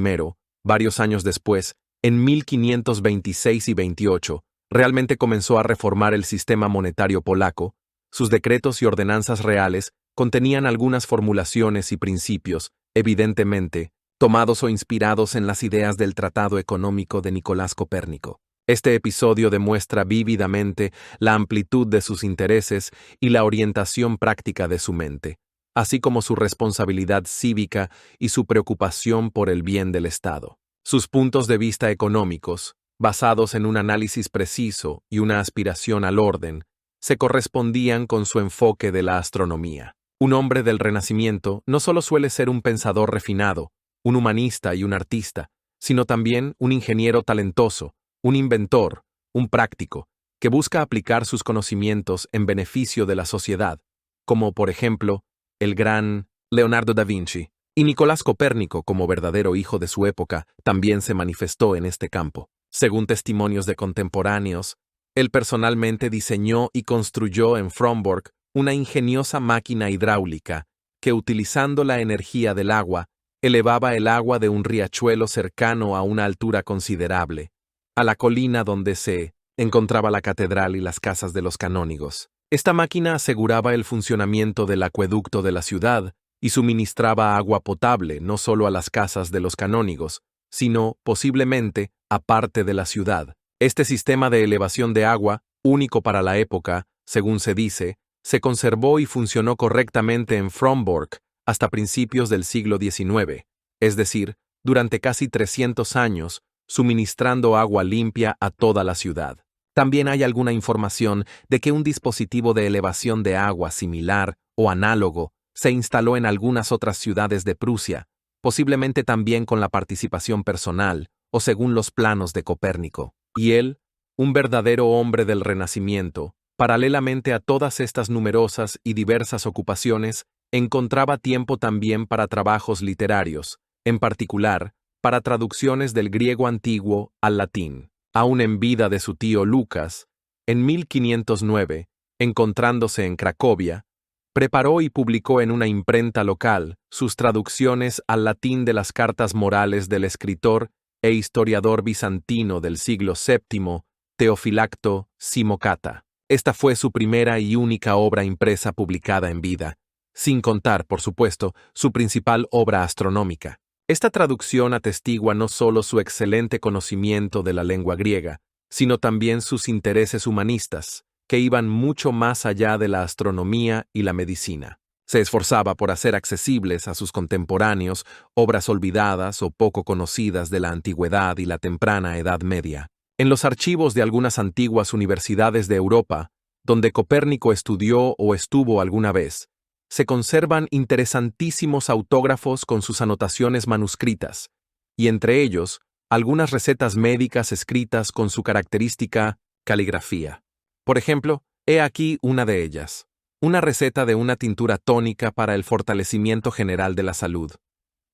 varios años después, en 1526 y 28, realmente comenzó a reformar el sistema monetario polaco, sus decretos y ordenanzas reales contenían algunas formulaciones y principios, evidentemente, tomados o inspirados en las ideas del Tratado Económico de Nicolás Copérnico. Este episodio demuestra vívidamente la amplitud de sus intereses y la orientación práctica de su mente, así como su responsabilidad cívica y su preocupación por el bien del Estado. Sus puntos de vista económicos, basados en un análisis preciso y una aspiración al orden, se correspondían con su enfoque de la astronomía. Un hombre del Renacimiento no solo suele ser un pensador refinado, un humanista y un artista, sino también un ingeniero talentoso, un inventor, un práctico, que busca aplicar sus conocimientos en beneficio de la sociedad, como por ejemplo, el gran Leonardo da Vinci. Y Nicolás Copérnico, como verdadero hijo de su época, también se manifestó en este campo. Según testimonios de contemporáneos, él personalmente diseñó y construyó en Frombork una ingeniosa máquina hidráulica que, utilizando la energía del agua, elevaba el agua de un riachuelo cercano a una altura considerable, a la colina donde se encontraba la catedral y las casas de los canónigos. Esta máquina aseguraba el funcionamiento del acueducto de la ciudad y suministraba agua potable no solo a las casas de los canónigos, sino, posiblemente, a parte de la ciudad. Este sistema de elevación de agua, único para la época, según se dice, se conservó y funcionó correctamente en Frombork hasta principios del siglo XIX, es decir, durante casi 300 años, suministrando agua limpia a toda la ciudad. También hay alguna información de que un dispositivo de elevación de agua similar o análogo se instaló en algunas otras ciudades de Prusia, posiblemente también con la participación personal o según los planos de Copérnico. Y él, un verdadero hombre del Renacimiento, paralelamente a todas estas numerosas y diversas ocupaciones, encontraba tiempo también para trabajos literarios, en particular, para traducciones del griego antiguo al latín. Aún en vida de su tío Lucas, en 1509, encontrándose en Cracovia, preparó y publicó en una imprenta local sus traducciones al latín de las cartas morales del escritor e historiador bizantino del siglo VII, Teofilacto Simocata. Esta fue su primera y única obra impresa publicada en vida, sin contar, por supuesto, su principal obra astronómica. Esta traducción atestigua no solo su excelente conocimiento de la lengua griega, sino también sus intereses humanistas, que iban mucho más allá de la astronomía y la medicina. Se esforzaba por hacer accesibles a sus contemporáneos obras olvidadas o poco conocidas de la antigüedad y la temprana Edad Media. En los archivos de algunas antiguas universidades de Europa, donde Copérnico estudió o estuvo alguna vez, se conservan interesantísimos autógrafos con sus anotaciones manuscritas, y entre ellos, algunas recetas médicas escritas con su característica caligrafía. Por ejemplo, he aquí una de ellas. Una receta de una tintura tónica para el fortalecimiento general de la salud.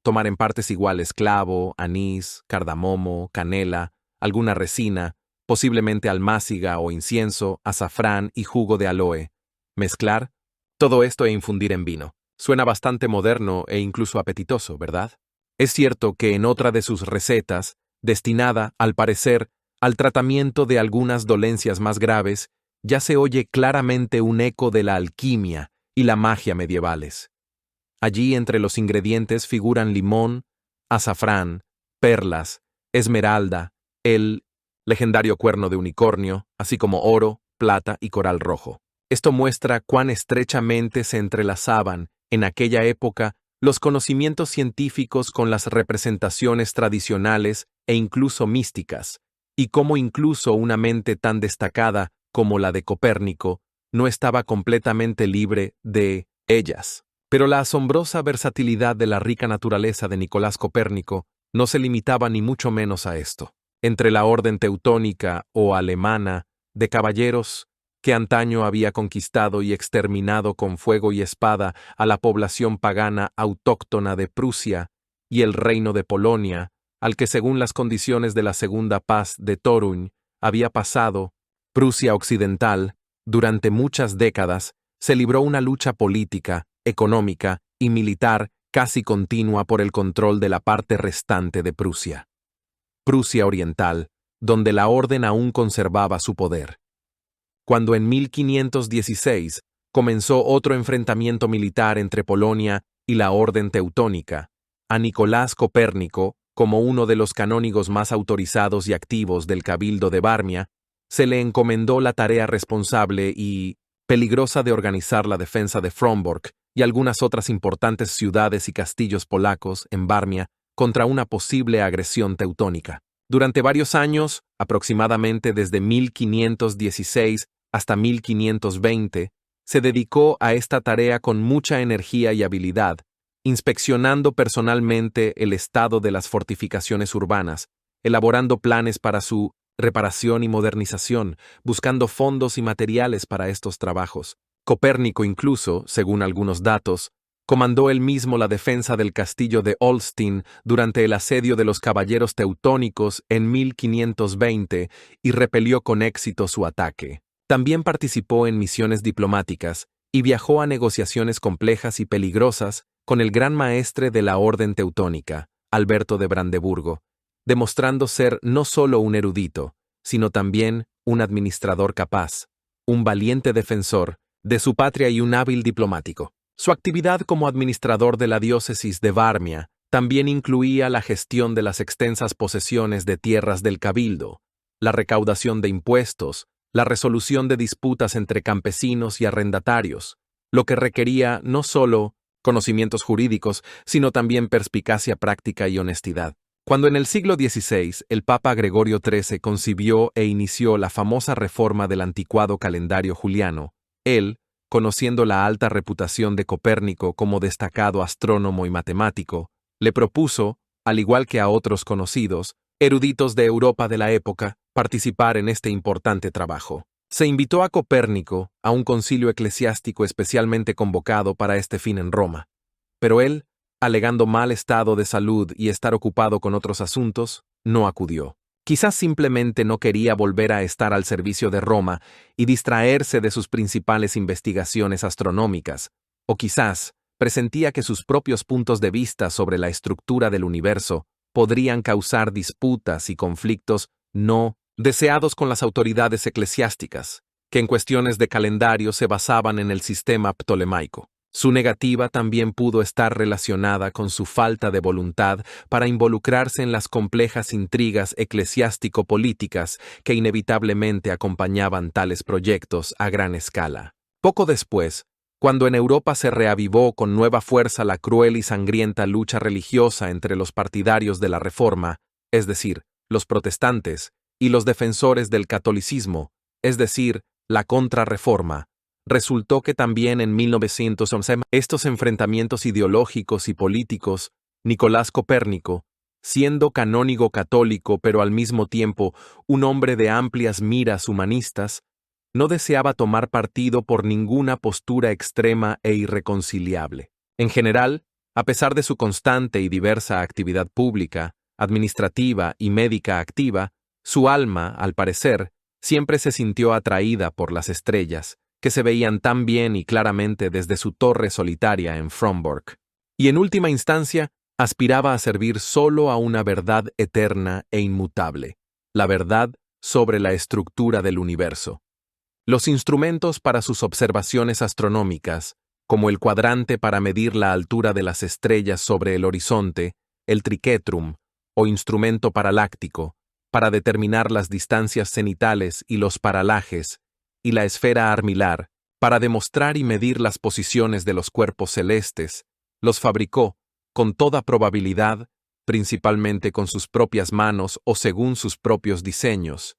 Tomar en partes iguales clavo, anís, cardamomo, canela, alguna resina, posiblemente almáciga o incienso, azafrán y jugo de aloe. Mezclar todo esto e infundir en vino. Suena bastante moderno e incluso apetitoso, ¿verdad? Es cierto que en otra de sus recetas, destinada, al parecer, al tratamiento de algunas dolencias más graves, ya se oye claramente un eco de la alquimia y la magia medievales. Allí entre los ingredientes figuran limón, azafrán, perlas, esmeralda, el legendario cuerno de unicornio, así como oro, plata y coral rojo. Esto muestra cuán estrechamente se entrelazaban, en aquella época, los conocimientos científicos con las representaciones tradicionales e incluso místicas, y cómo incluso una mente tan destacada como la de Copérnico no estaba completamente libre de ellas. Pero la asombrosa versatilidad de la rica naturaleza de Nicolás Copérnico no se limitaba ni mucho menos a esto. Entre la orden teutónica o alemana de caballeros que antaño había conquistado y exterminado con fuego y espada a la población pagana autóctona de Prusia y el reino de Polonia, al que según las condiciones de la Segunda Paz de Toruń había pasado Prusia Occidental, durante muchas décadas se libró una lucha política, económica y militar casi continua por el control de la parte restante de Prusia. Prusia Oriental, donde la orden aún conservaba su poder. Cuando en 1516 comenzó otro enfrentamiento militar entre Polonia y la orden teutónica, a Nicolás Copérnico, como uno de los canónigos más autorizados y activos del Cabildo de Varmia, se le encomendó la tarea responsable y peligrosa de organizar la defensa de Frombork y algunas otras importantes ciudades y castillos polacos en Varmia contra una posible agresión teutónica. Durante varios años, aproximadamente desde 1516 hasta 1520, se dedicó a esta tarea con mucha energía y habilidad, inspeccionando personalmente el estado de las fortificaciones urbanas, elaborando planes para su reparación y modernización, buscando fondos y materiales para estos trabajos. Copérnico incluso, según algunos datos, comandó él mismo la defensa del castillo de Olsztyn durante el asedio de los caballeros teutónicos en 1520 y repelió con éxito su ataque. También participó en misiones diplomáticas y viajó a negociaciones complejas y peligrosas con el gran maestre de la orden teutónica, Alberto de Brandeburgo, demostrando ser no solo un erudito, sino también un administrador capaz, un valiente defensor de su patria y un hábil diplomático. Su actividad como administrador de la diócesis de Varmia también incluía la gestión de las extensas posesiones de tierras del cabildo, la recaudación de impuestos, la resolución de disputas entre campesinos y arrendatarios, lo que requería no solo conocimientos jurídicos, sino también perspicacia práctica y honestidad. Cuando en el siglo XVI el Papa Gregorio XIII concibió e inició la famosa reforma del anticuado calendario juliano, él, conociendo la alta reputación de Copérnico como destacado astrónomo y matemático, le propuso, al igual que a otros conocidos, eruditos de Europa de la época, participar en este importante trabajo. Se invitó a Copérnico a un concilio eclesiástico especialmente convocado para este fin en Roma, pero él, alegando mal estado de salud y estar ocupado con otros asuntos, no acudió. Quizás simplemente no quería volver a estar al servicio de Roma y distraerse de sus principales investigaciones astronómicas, o quizás presentía que sus propios puntos de vista sobre la estructura del universo podrían causar disputas y conflictos no deseados con las autoridades eclesiásticas, que en cuestiones de calendario se basaban en el sistema ptolemaico. Su negativa también pudo estar relacionada con su falta de voluntad para involucrarse en las complejas intrigas eclesiástico-políticas que inevitablemente acompañaban tales proyectos a gran escala. Poco después, cuando en Europa se reavivó con nueva fuerza la cruel y sangrienta lucha religiosa entre los partidarios de la Reforma, es decir, los protestantes, y los defensores del catolicismo, es decir, la Contrarreforma, resultó que también en 1911 estos enfrentamientos ideológicos y políticos, Nicolás Copérnico, siendo canónigo católico pero al mismo tiempo un hombre de amplias miras humanistas, no deseaba tomar partido por ninguna postura extrema e irreconciliable. En general, a pesar de su constante y diversa actividad pública, administrativa y médica activa, su alma, al parecer, siempre se sintió atraída por las estrellas, que se veían tan bien y claramente desde su torre solitaria en Frombork. Y en última instancia, aspiraba a servir solo a una verdad eterna e inmutable, la verdad sobre la estructura del universo. Los instrumentos para sus observaciones astronómicas, como el cuadrante para medir la altura de las estrellas sobre el horizonte, el triquetrum, o instrumento paraláctico, para determinar las distancias cenitales y los paralajes, y la esfera armilar, para demostrar y medir las posiciones de los cuerpos celestes, los fabricó, con toda probabilidad, principalmente con sus propias manos o según sus propios diseños,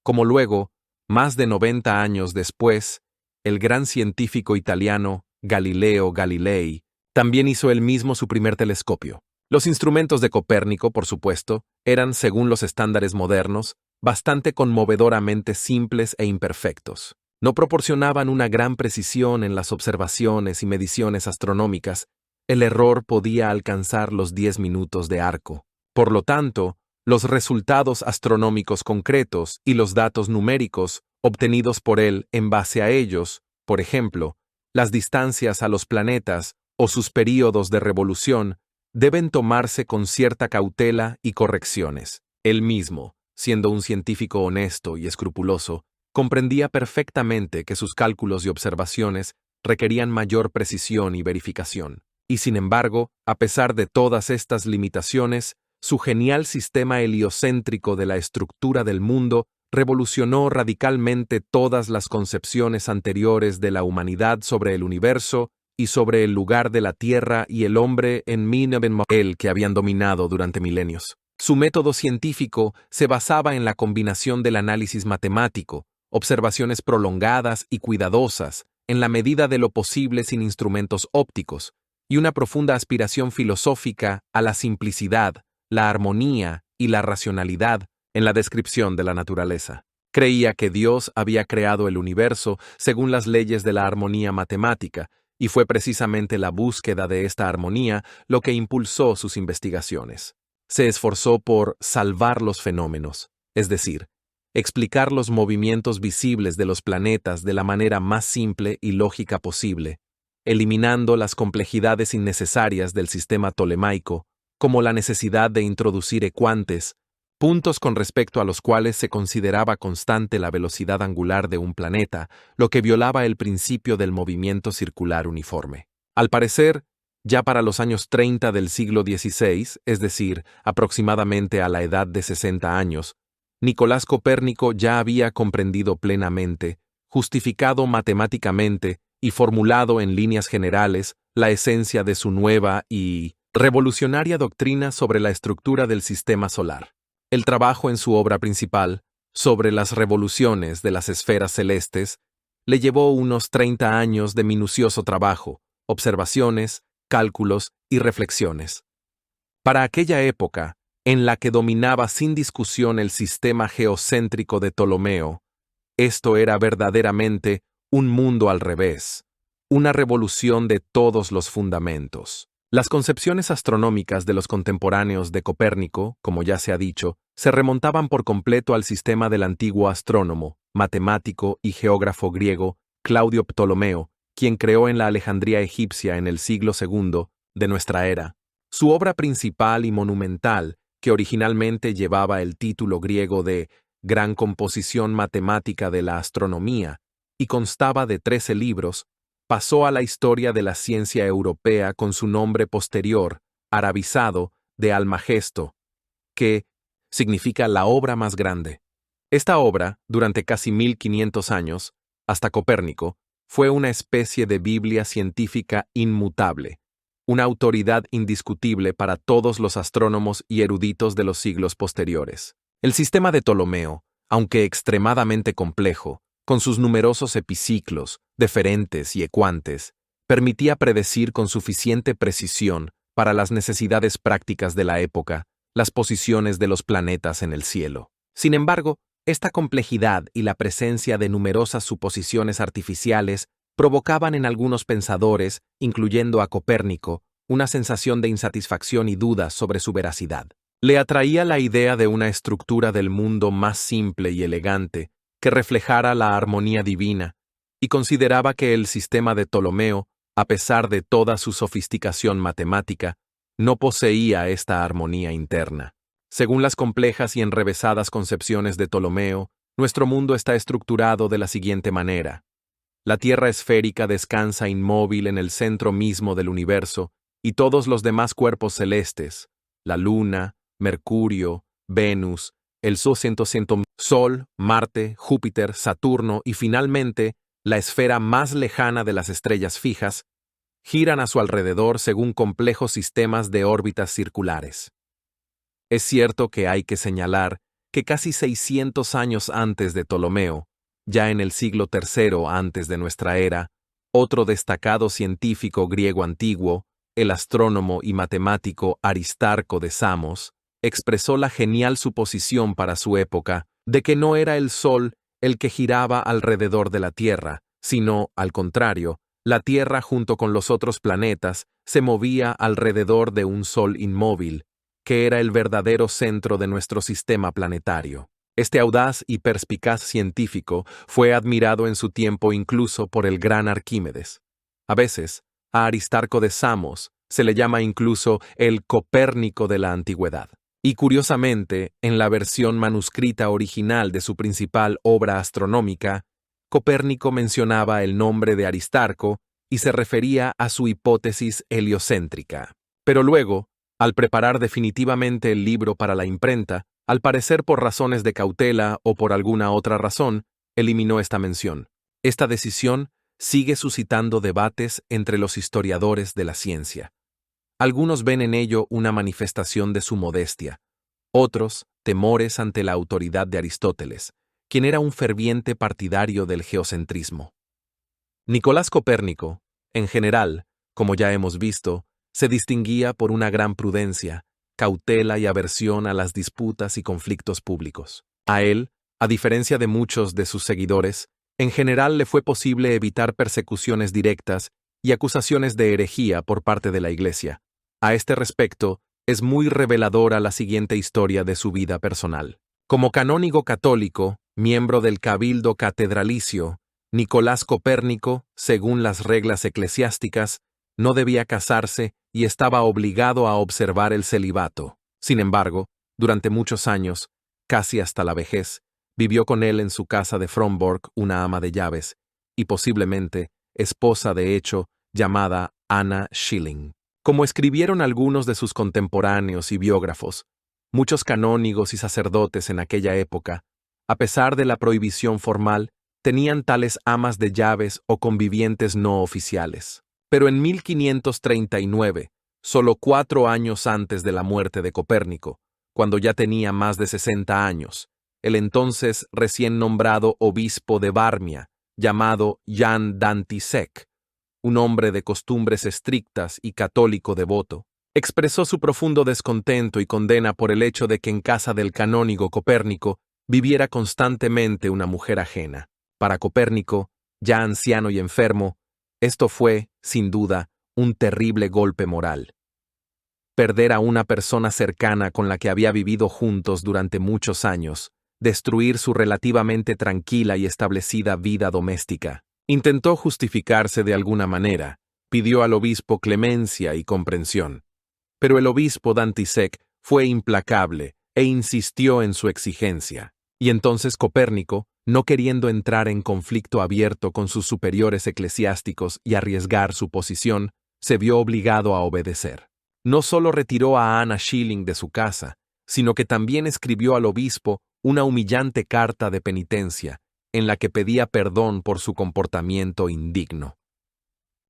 como luego, más de 90 años después, el gran científico italiano Galileo Galilei también hizo él mismo su primer telescopio. Los instrumentos de Copérnico, por supuesto, eran, según los estándares modernos, bastante conmovedoramente simples e imperfectos. No proporcionaban una gran precisión en las observaciones y mediciones astronómicas. El error podía alcanzar los 10 minutos de arco. Por lo tanto, los resultados astronómicos concretos y los datos numéricos obtenidos por él en base a ellos, por ejemplo, las distancias a los planetas o sus períodos de revolución, deben tomarse con cierta cautela y correcciones. Él mismo, siendo un científico honesto y escrupuloso, comprendía perfectamente que sus cálculos y observaciones requerían mayor precisión y verificación. Y sin embargo, a pesar de todas estas limitaciones, su genial sistema heliocéntrico de la estructura del mundo revolucionó radicalmente todas las concepciones anteriores de la humanidad sobre el universo y sobre el lugar de la Tierra y el hombre en el que habían dominado durante milenios. Su método científico se basaba en la combinación del análisis matemático, observaciones prolongadas y cuidadosas, en la medida de lo posible sin instrumentos ópticos, y una profunda aspiración filosófica a la simplicidad, la armonía y la racionalidad en la descripción de la naturaleza. Creía que Dios había creado el universo según las leyes de la armonía matemática, y fue precisamente la búsqueda de esta armonía lo que impulsó sus investigaciones. Se esforzó por salvar los fenómenos, es decir, explicar los movimientos visibles de los planetas de la manera más simple y lógica posible, eliminando las complejidades innecesarias del sistema tolemaico, como la necesidad de introducir ecuantes, puntos con respecto a los cuales se consideraba constante la velocidad angular de un planeta, lo que violaba el principio del movimiento circular uniforme. Al parecer, ya para los años 30 del siglo XVI, es decir, aproximadamente a la edad de 60 años, Nicolás Copérnico ya había comprendido plenamente, justificado matemáticamente y formulado en líneas generales la esencia de su nueva y revolucionaria doctrina sobre la estructura del sistema solar. El trabajo en su obra principal, sobre las revoluciones de las esferas celestes, le llevó unos 30 años de minucioso trabajo, observaciones, cálculos y reflexiones. Para aquella época, en la que dominaba sin discusión el sistema geocéntrico de Ptolomeo, esto era verdaderamente un mundo al revés, una revolución de todos los fundamentos. Las concepciones astronómicas de los contemporáneos de Copérnico, como ya se ha dicho, se remontaban por completo al sistema del antiguo astrónomo, matemático y geógrafo griego Claudio Ptolomeo, quien creó en la Alejandría egipcia en el siglo II de nuestra era. Su obra principal y monumental, que originalmente llevaba el título griego de Gran Composición Matemática de la Astronomía y constaba de 13 libros, pasó a la historia de la ciencia europea con su nombre posterior, arabizado, de Almagesto, que significa la obra más grande. Esta obra, durante casi 1500 años, hasta Copérnico, fue una especie de Biblia científica inmutable, una autoridad indiscutible para todos los astrónomos y eruditos de los siglos posteriores. El sistema de Ptolomeo, aunque extremadamente complejo, con sus numerosos epiciclos, deferentes y ecuantes, permitía predecir con suficiente precisión, para las necesidades prácticas de la época, las posiciones de los planetas en el cielo. Sin embargo, esta complejidad y la presencia de numerosas suposiciones artificiales provocaban en algunos pensadores, incluyendo a Copérnico, una sensación de insatisfacción y dudas sobre su veracidad. Le atraía la idea de una estructura del mundo más simple y elegante, que reflejara la armonía divina, y consideraba que el sistema de Ptolomeo, a pesar de toda su sofisticación matemática, no poseía esta armonía interna. Según las complejas y enrevesadas concepciones de Ptolomeo, nuestro mundo está estructurado de la siguiente manera. La Tierra esférica descansa inmóvil en el centro mismo del universo, y todos los demás cuerpos celestes, la Luna, Mercurio, Venus, el Sol, Marte, Júpiter, Saturno y finalmente la esfera más lejana de las estrellas fijas, giran a su alrededor según complejos sistemas de órbitas circulares. Es cierto que hay que señalar que casi 600 años antes de Ptolomeo, ya en el siglo III antes de nuestra era, otro destacado científico griego antiguo, el astrónomo y matemático Aristarco de Samos, expresó la genial suposición para su época de que no era el Sol el que giraba alrededor de la Tierra, sino, al contrario, la Tierra junto con los otros planetas se movía alrededor de un Sol inmóvil, que era el verdadero centro de nuestro sistema planetario. Este audaz y perspicaz científico fue admirado en su tiempo incluso por el gran Arquímedes. A veces, a Aristarco de Samos se le llama incluso el Copérnico de la antigüedad. Y curiosamente, en la versión manuscrita original de su principal obra astronómica, Copérnico mencionaba el nombre de Aristarco y se refería a su hipótesis heliocéntrica. Pero luego, al preparar definitivamente el libro para la imprenta, al parecer por razones de cautela o por alguna otra razón, eliminó esta mención. Esta decisión sigue suscitando debates entre los historiadores de la ciencia. Algunos ven en ello una manifestación de su modestia, otros temores ante la autoridad de Aristóteles, quien era un ferviente partidario del geocentrismo. Nicolás Copérnico, en general, como ya hemos visto, se distinguía por una gran prudencia, cautela y aversión a las disputas y conflictos públicos. A él, a diferencia de muchos de sus seguidores, en general le fue posible evitar persecuciones directas y acusaciones de herejía por parte de la Iglesia. A este respecto, es muy reveladora la siguiente historia de su vida personal. Como canónigo católico, miembro del Cabildo Catedralicio, Nicolás Copérnico, según las reglas eclesiásticas, no debía casarse y estaba obligado a observar el celibato. Sin embargo, durante muchos años, casi hasta la vejez, vivió con él en su casa de Fromborg una ama de llaves, y posiblemente esposa de hecho llamada Anna Schilling. Como escribieron algunos de sus contemporáneos y biógrafos, muchos canónigos y sacerdotes en aquella época, a pesar de la prohibición formal, tenían tales amas de llaves o convivientes no oficiales. Pero en 1539, solo 4 años antes de la muerte de Copérnico, cuando ya tenía más de 60 años, el entonces recién nombrado obispo de Varmia, llamado Jan Dantisek, un hombre de costumbres estrictas y católico devoto, expresó su profundo descontento y condena por el hecho de que en casa del canónigo Copérnico viviera constantemente una mujer ajena. Para Copérnico, ya anciano y enfermo, esto fue, sin duda, un terrible golpe moral. Perder a una persona cercana con la que había vivido juntos durante muchos años, destruir su relativamente tranquila y establecida vida doméstica. Intentó justificarse de alguna manera, pidió al obispo clemencia y comprensión. Pero el obispo Dantisek fue implacable e insistió en su exigencia. Y entonces Copérnico, no queriendo entrar en conflicto abierto con sus superiores eclesiásticos y arriesgar su posición, se vio obligado a obedecer. No solo retiró a Anna Schilling de su casa, sino que también escribió al obispo una humillante carta de penitencia, en la que pedía perdón por su comportamiento indigno.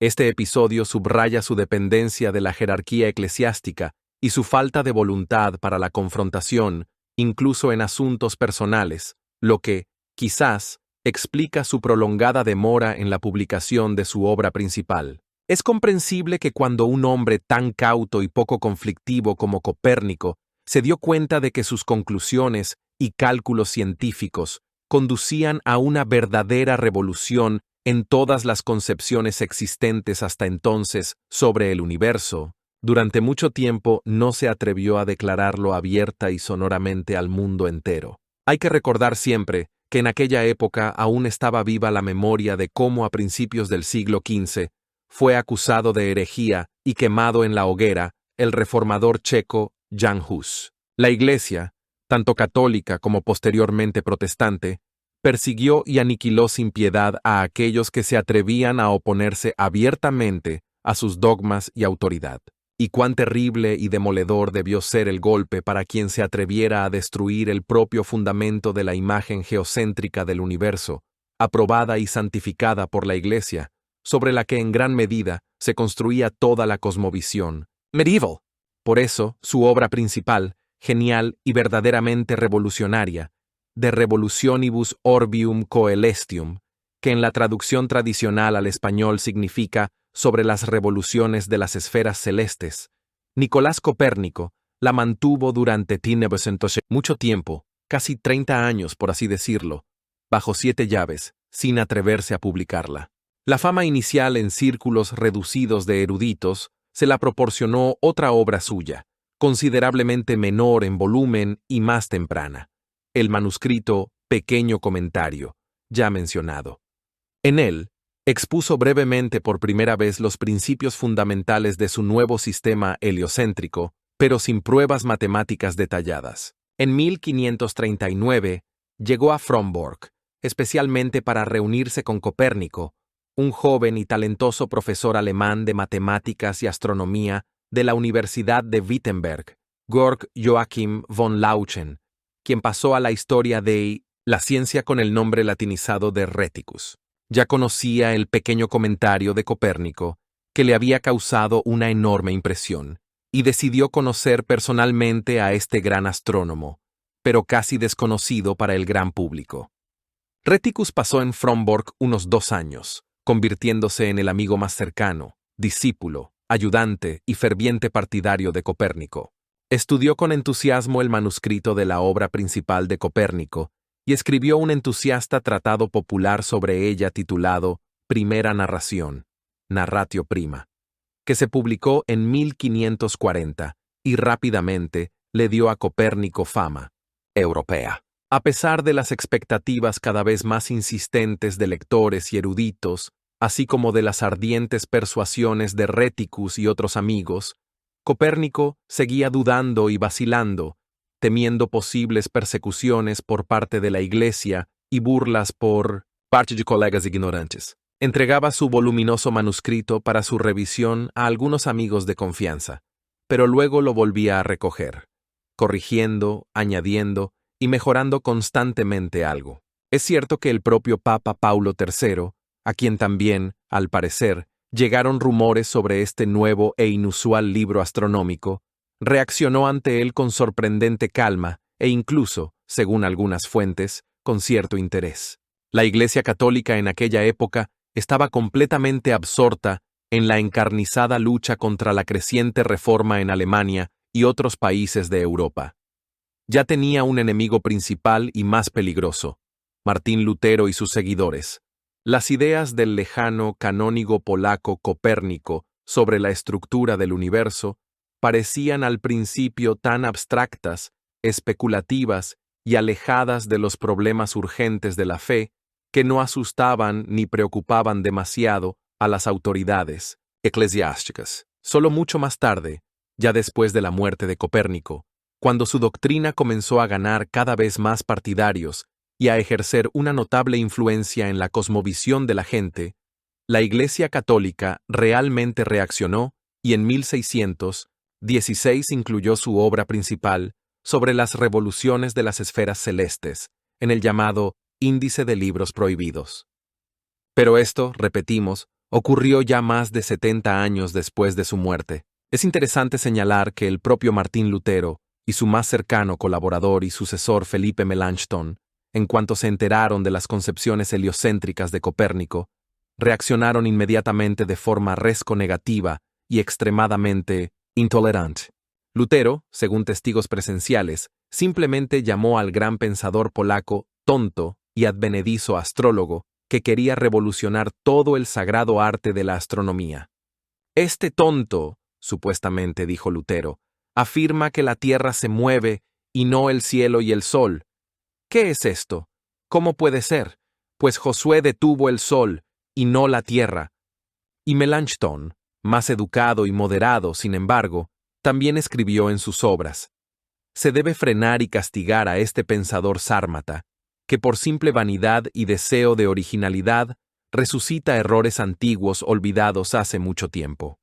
Este episodio subraya su dependencia de la jerarquía eclesiástica y su falta de voluntad para la confrontación, incluso en asuntos personales, lo que, quizás, explica su prolongada demora en la publicación de su obra principal. Es comprensible que cuando un hombre tan cauto y poco conflictivo como Copérnico se dio cuenta de que sus conclusiones y cálculos científicos conducían a una verdadera revolución en todas las concepciones existentes hasta entonces sobre el universo, durante mucho tiempo no se atrevió a declararlo abierta y sonoramente al mundo entero. Hay que recordar siempre que en aquella época aún estaba viva la memoria de cómo a principios del siglo XV fue acusado de herejía y quemado en la hoguera el reformador checo Jan Hus. La Iglesia, tanto católica como posteriormente protestante, persiguió y aniquiló sin piedad a aquellos que se atrevían a oponerse abiertamente a sus dogmas y autoridad. Y cuán terrible y demoledor debió ser el golpe para quien se atreviera a destruir el propio fundamento de la imagen geocéntrica del universo, aprobada y santificada por la Iglesia, sobre la que en gran medida se construía toda la cosmovisión medieval. Por eso, su obra principal, genial y verdaderamente revolucionaria, De Revolutionibus Orbium Coelestium, que en la traducción tradicional al español significa sobre las revoluciones de las esferas celestes, Nicolás Copérnico la mantuvo durante mucho tiempo, casi 30 años por así decirlo, bajo 7 llaves, sin atreverse a publicarla. La fama inicial en círculos reducidos de eruditos se la proporcionó otra obra suya, considerablemente menor en volumen y más temprana, el manuscrito Pequeño Comentario, ya mencionado. En él, expuso brevemente por primera vez los principios fundamentales de su nuevo sistema heliocéntrico, pero sin pruebas matemáticas detalladas. En 1539, llegó a Frombork, especialmente para reunirse con Copérnico, un joven y talentoso profesor alemán de matemáticas y astronomía de la Universidad de Wittenberg, Georg Joachim von Lauchen, quien pasó a la historia de la ciencia con el nombre latinizado de Reticus. Ya conocía el pequeño comentario de Copérnico, que le había causado una enorme impresión, y decidió conocer personalmente a este gran astrónomo, pero casi desconocido para el gran público. Reticus pasó en Frombork unos 2 años, convirtiéndose en el amigo más cercano, discípulo, ayudante y ferviente partidario de Copérnico. Estudió con entusiasmo el manuscrito de la obra principal de Copérnico y escribió un entusiasta tratado popular sobre ella titulado Primera Narración, Narratio Prima, que se publicó en 1540 y rápidamente le dio a Copérnico fama europea. A pesar de las expectativas cada vez más insistentes de lectores y eruditos, así como de las ardientes persuasiones de Reticus y otros amigos, Copérnico seguía dudando y vacilando, temiendo posibles persecuciones por parte de la Iglesia y burlas por parte de colegas ignorantes. Entregaba su voluminoso manuscrito para su revisión a algunos amigos de confianza, pero luego lo volvía a recoger, corrigiendo, añadiendo y mejorando constantemente algo. Es cierto que el propio Papa Paulo III, a quien también, al parecer, llegaron rumores sobre este nuevo e inusual libro astronómico, reaccionó ante él con sorprendente calma e incluso, según algunas fuentes, con cierto interés. La Iglesia Católica en aquella época estaba completamente absorta en la encarnizada lucha contra la creciente reforma en Alemania y otros países de Europa. Ya tenía un enemigo principal y más peligroso, Martín Lutero y sus seguidores. Las ideas del lejano canónigo polaco Copérnico sobre la estructura del universo parecían al principio tan abstractas, especulativas y alejadas de los problemas urgentes de la fe que no asustaban ni preocupaban demasiado a las autoridades eclesiásticas. Solo mucho más tarde, ya después de la muerte de Copérnico, cuando su doctrina comenzó a ganar cada vez más partidarios y a ejercer una notable influencia en la cosmovisión de la gente, la Iglesia Católica realmente reaccionó y en 1616 incluyó su obra principal sobre las revoluciones de las esferas celestes, en el llamado Índice de Libros Prohibidos. Pero esto, repetimos, ocurrió ya más de 70 años después de su muerte. Es interesante señalar que el propio Martín Lutero y su más cercano colaborador y sucesor Felipe Melanchthon, en cuanto se enteraron de las concepciones heliocéntricas de Copérnico, reaccionaron inmediatamente de forma resco-negativa y extremadamente intolerante. Lutero, según testigos presenciales, simplemente llamó al gran pensador polaco tonto y advenedizo astrólogo que quería revolucionar todo el sagrado arte de la astronomía. Este tonto, supuestamente dijo Lutero, afirma que la Tierra se mueve y no el cielo y el sol. ¿Qué es esto? ¿Cómo puede ser? Pues Josué detuvo el sol y no la Tierra. Y Melanchthon, más educado y moderado, sin embargo, también escribió en sus obras: se debe frenar y castigar a este pensador sármata, que por simple vanidad y deseo de originalidad resucita errores antiguos olvidados hace mucho tiempo.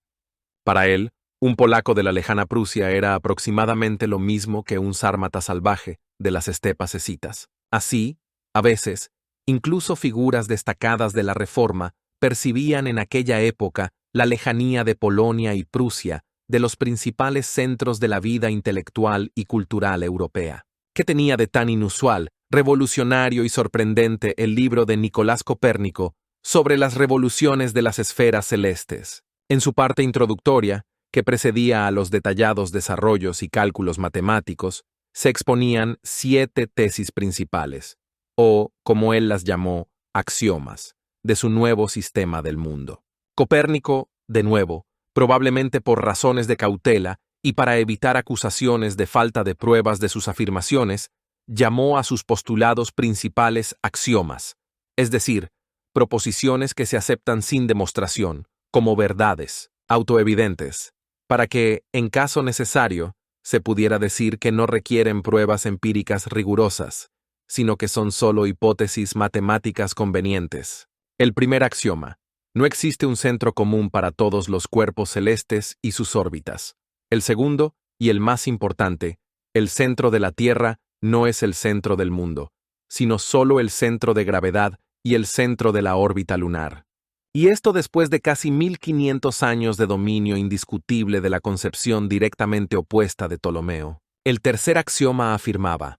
Para él, Un polaco de la lejana Prusia era aproximadamente lo mismo que un sármata salvaje de las estepas escitas. Así, a veces, incluso figuras destacadas de la Reforma percibían en aquella época la lejanía de Polonia y Prusia de los principales centros de la vida intelectual y cultural europea. ¿Qué tenía de tan inusual, revolucionario y sorprendente el libro de Nicolás Copérnico sobre las revoluciones de las esferas celestes? En su parte introductoria, que precedía a los detallados desarrollos y cálculos matemáticos, se exponían 7 tesis principales, o, como él las llamó, axiomas, de su nuevo sistema del mundo. Copérnico, de nuevo, probablemente por razones de cautela y para evitar acusaciones de falta de pruebas de sus afirmaciones, llamó a sus postulados principales axiomas, es decir, proposiciones que se aceptan sin demostración, como verdades, autoevidentes, para que, en caso necesario, se pudiera decir que no requieren pruebas empíricas rigurosas, sino que son solo hipótesis matemáticas convenientes. El primer axioma: no existe un centro común para todos los cuerpos celestes y sus órbitas. El segundo, y el más importante, el centro de la Tierra no es el centro del mundo, sino solo el centro de gravedad y el centro de la órbita lunar. Y esto después de casi 1500 años de dominio indiscutible de la concepción directamente opuesta de Ptolomeo. El tercer axioma afirmaba: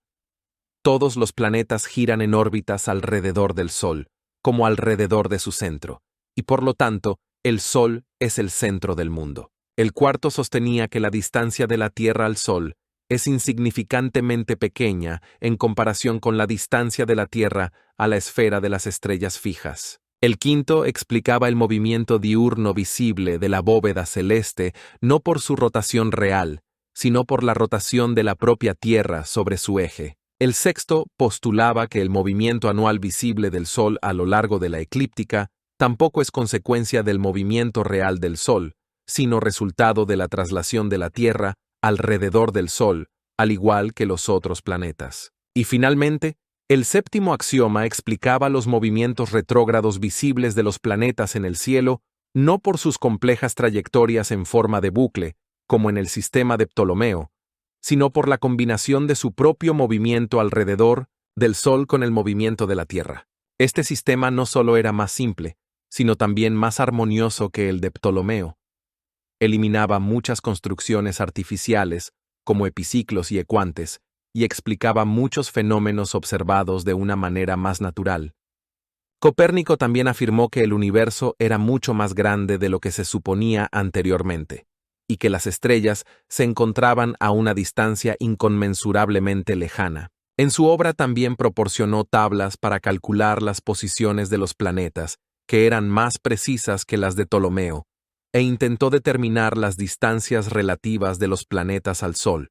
todos los planetas giran en órbitas alrededor del Sol, como alrededor de su centro, y por lo tanto, el Sol es el centro del mundo. El cuarto sostenía que la distancia de la Tierra al Sol es insignificantemente pequeña en comparación con la distancia de la Tierra a la esfera de las estrellas fijas. El quinto explicaba el movimiento diurno visible de la bóveda celeste no por su rotación real, sino por la rotación de la propia Tierra sobre su eje. El sexto postulaba que el movimiento anual visible del Sol a lo largo de la eclíptica tampoco es consecuencia del movimiento real del Sol, sino resultado de la traslación de la Tierra alrededor del Sol, al igual que los otros planetas. Y finalmente, el séptimo axioma explicaba los movimientos retrógrados visibles de los planetas en el cielo no por sus complejas trayectorias en forma de bucle, como en el sistema de Ptolomeo, sino por la combinación de su propio movimiento alrededor del Sol con el movimiento de la Tierra. Este sistema no solo era más simple, sino también más armonioso que el de Ptolomeo. Eliminaba muchas construcciones artificiales, como epiciclos y ecuantes, y explicaba muchos fenómenos observados de una manera más natural. Copérnico también afirmó que el universo era mucho más grande de lo que se suponía anteriormente, y que las estrellas se encontraban a una distancia inconmensurablemente lejana. En su obra también proporcionó tablas para calcular las posiciones de los planetas, que eran más precisas que las de Ptolomeo, e intentó determinar las distancias relativas de los planetas al Sol,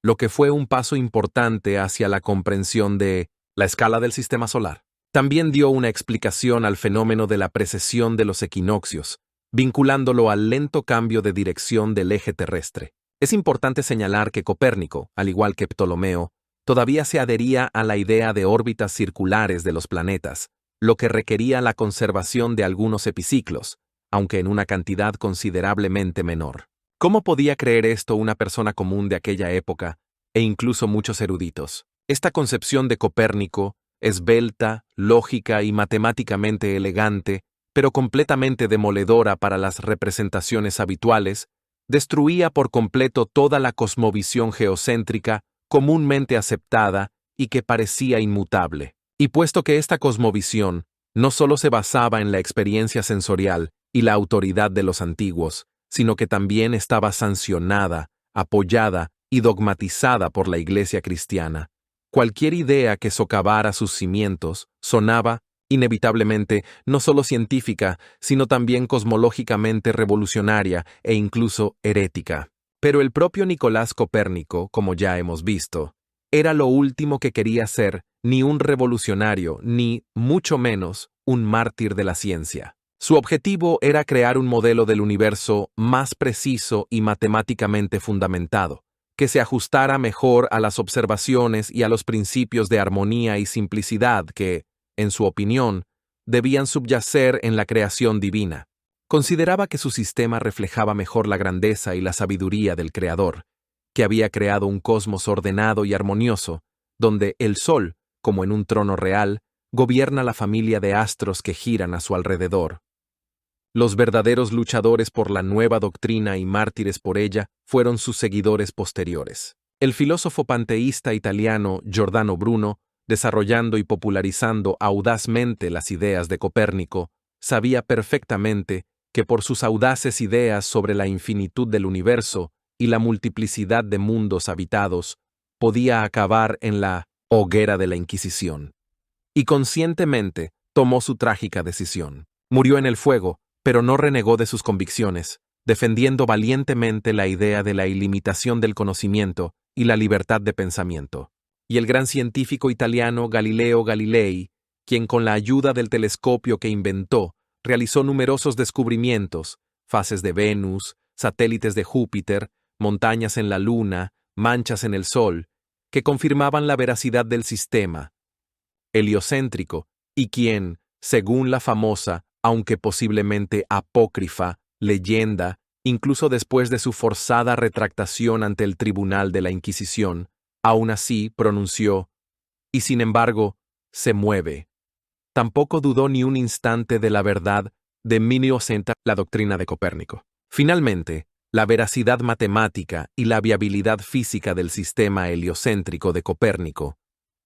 lo que fue un paso importante hacia la comprensión de la escala del sistema solar. También dio una explicación al fenómeno de la precesión de los equinoccios, vinculándolo al lento cambio de dirección del eje terrestre. Es importante señalar que Copérnico, al igual que Ptolomeo, todavía se adhería a la idea de órbitas circulares de los planetas, lo que requería la conservación de algunos epiciclos, aunque en una cantidad considerablemente menor. ¿Cómo podía creer esto una persona común de aquella época, e incluso muchos eruditos? Esta concepción de Copérnico, esbelta, lógica y matemáticamente elegante, pero completamente demoledora para las representaciones habituales, destruía por completo toda la cosmovisión geocéntrica comúnmente aceptada y que parecía inmutable. Y puesto que esta cosmovisión no solo se basaba en la experiencia sensorial y la autoridad de los antiguos, sino que también estaba sancionada, apoyada y dogmatizada por la Iglesia cristiana, cualquier idea que socavara sus cimientos sonaba, inevitablemente, no solo científica, sino también cosmológicamente revolucionaria e incluso herética. Pero el propio Nicolás Copérnico, como ya hemos visto, era lo último que quería ser ni un revolucionario, ni, mucho menos, un mártir de la ciencia. Su objetivo era crear un modelo del universo más preciso y matemáticamente fundamentado, que se ajustara mejor a las observaciones y a los principios de armonía y simplicidad que, en su opinión, debían subyacer en la creación divina. Consideraba que su sistema reflejaba mejor la grandeza y la sabiduría del Creador, que había creado un cosmos ordenado y armonioso, donde el Sol, como en un trono real, gobierna la familia de astros que giran a su alrededor. Los verdaderos luchadores por la nueva doctrina y mártires por ella fueron sus seguidores posteriores. El filósofo panteísta italiano Giordano Bruno, desarrollando y popularizando audazmente las ideas de Copérnico, sabía perfectamente que por sus audaces ideas sobre la infinitud del universo y la multiplicidad de mundos habitados, podía acabar en la hoguera de la Inquisición. Y conscientemente tomó su trágica decisión. Murió en el fuego, pero no renegó de sus convicciones, defendiendo valientemente la idea de la ilimitación del conocimiento y la libertad de pensamiento. Y el gran científico italiano Galileo Galilei, quien con la ayuda del telescopio que inventó, realizó numerosos descubrimientos, fases de Venus, satélites de Júpiter, montañas en la Luna, manchas en el Sol, que confirmaban la veracidad del sistema heliocéntrico, y quien, según la famosa, aunque posiblemente apócrifa, leyenda, incluso después de su forzada retractación ante el tribunal de la Inquisición, aún así pronunció, y sin embargo, se mueve. Tampoco dudó ni un instante de la verdad de Miniocenta, la doctrina de Copérnico. Finalmente, la veracidad matemática y la viabilidad física del sistema heliocéntrico de Copérnico,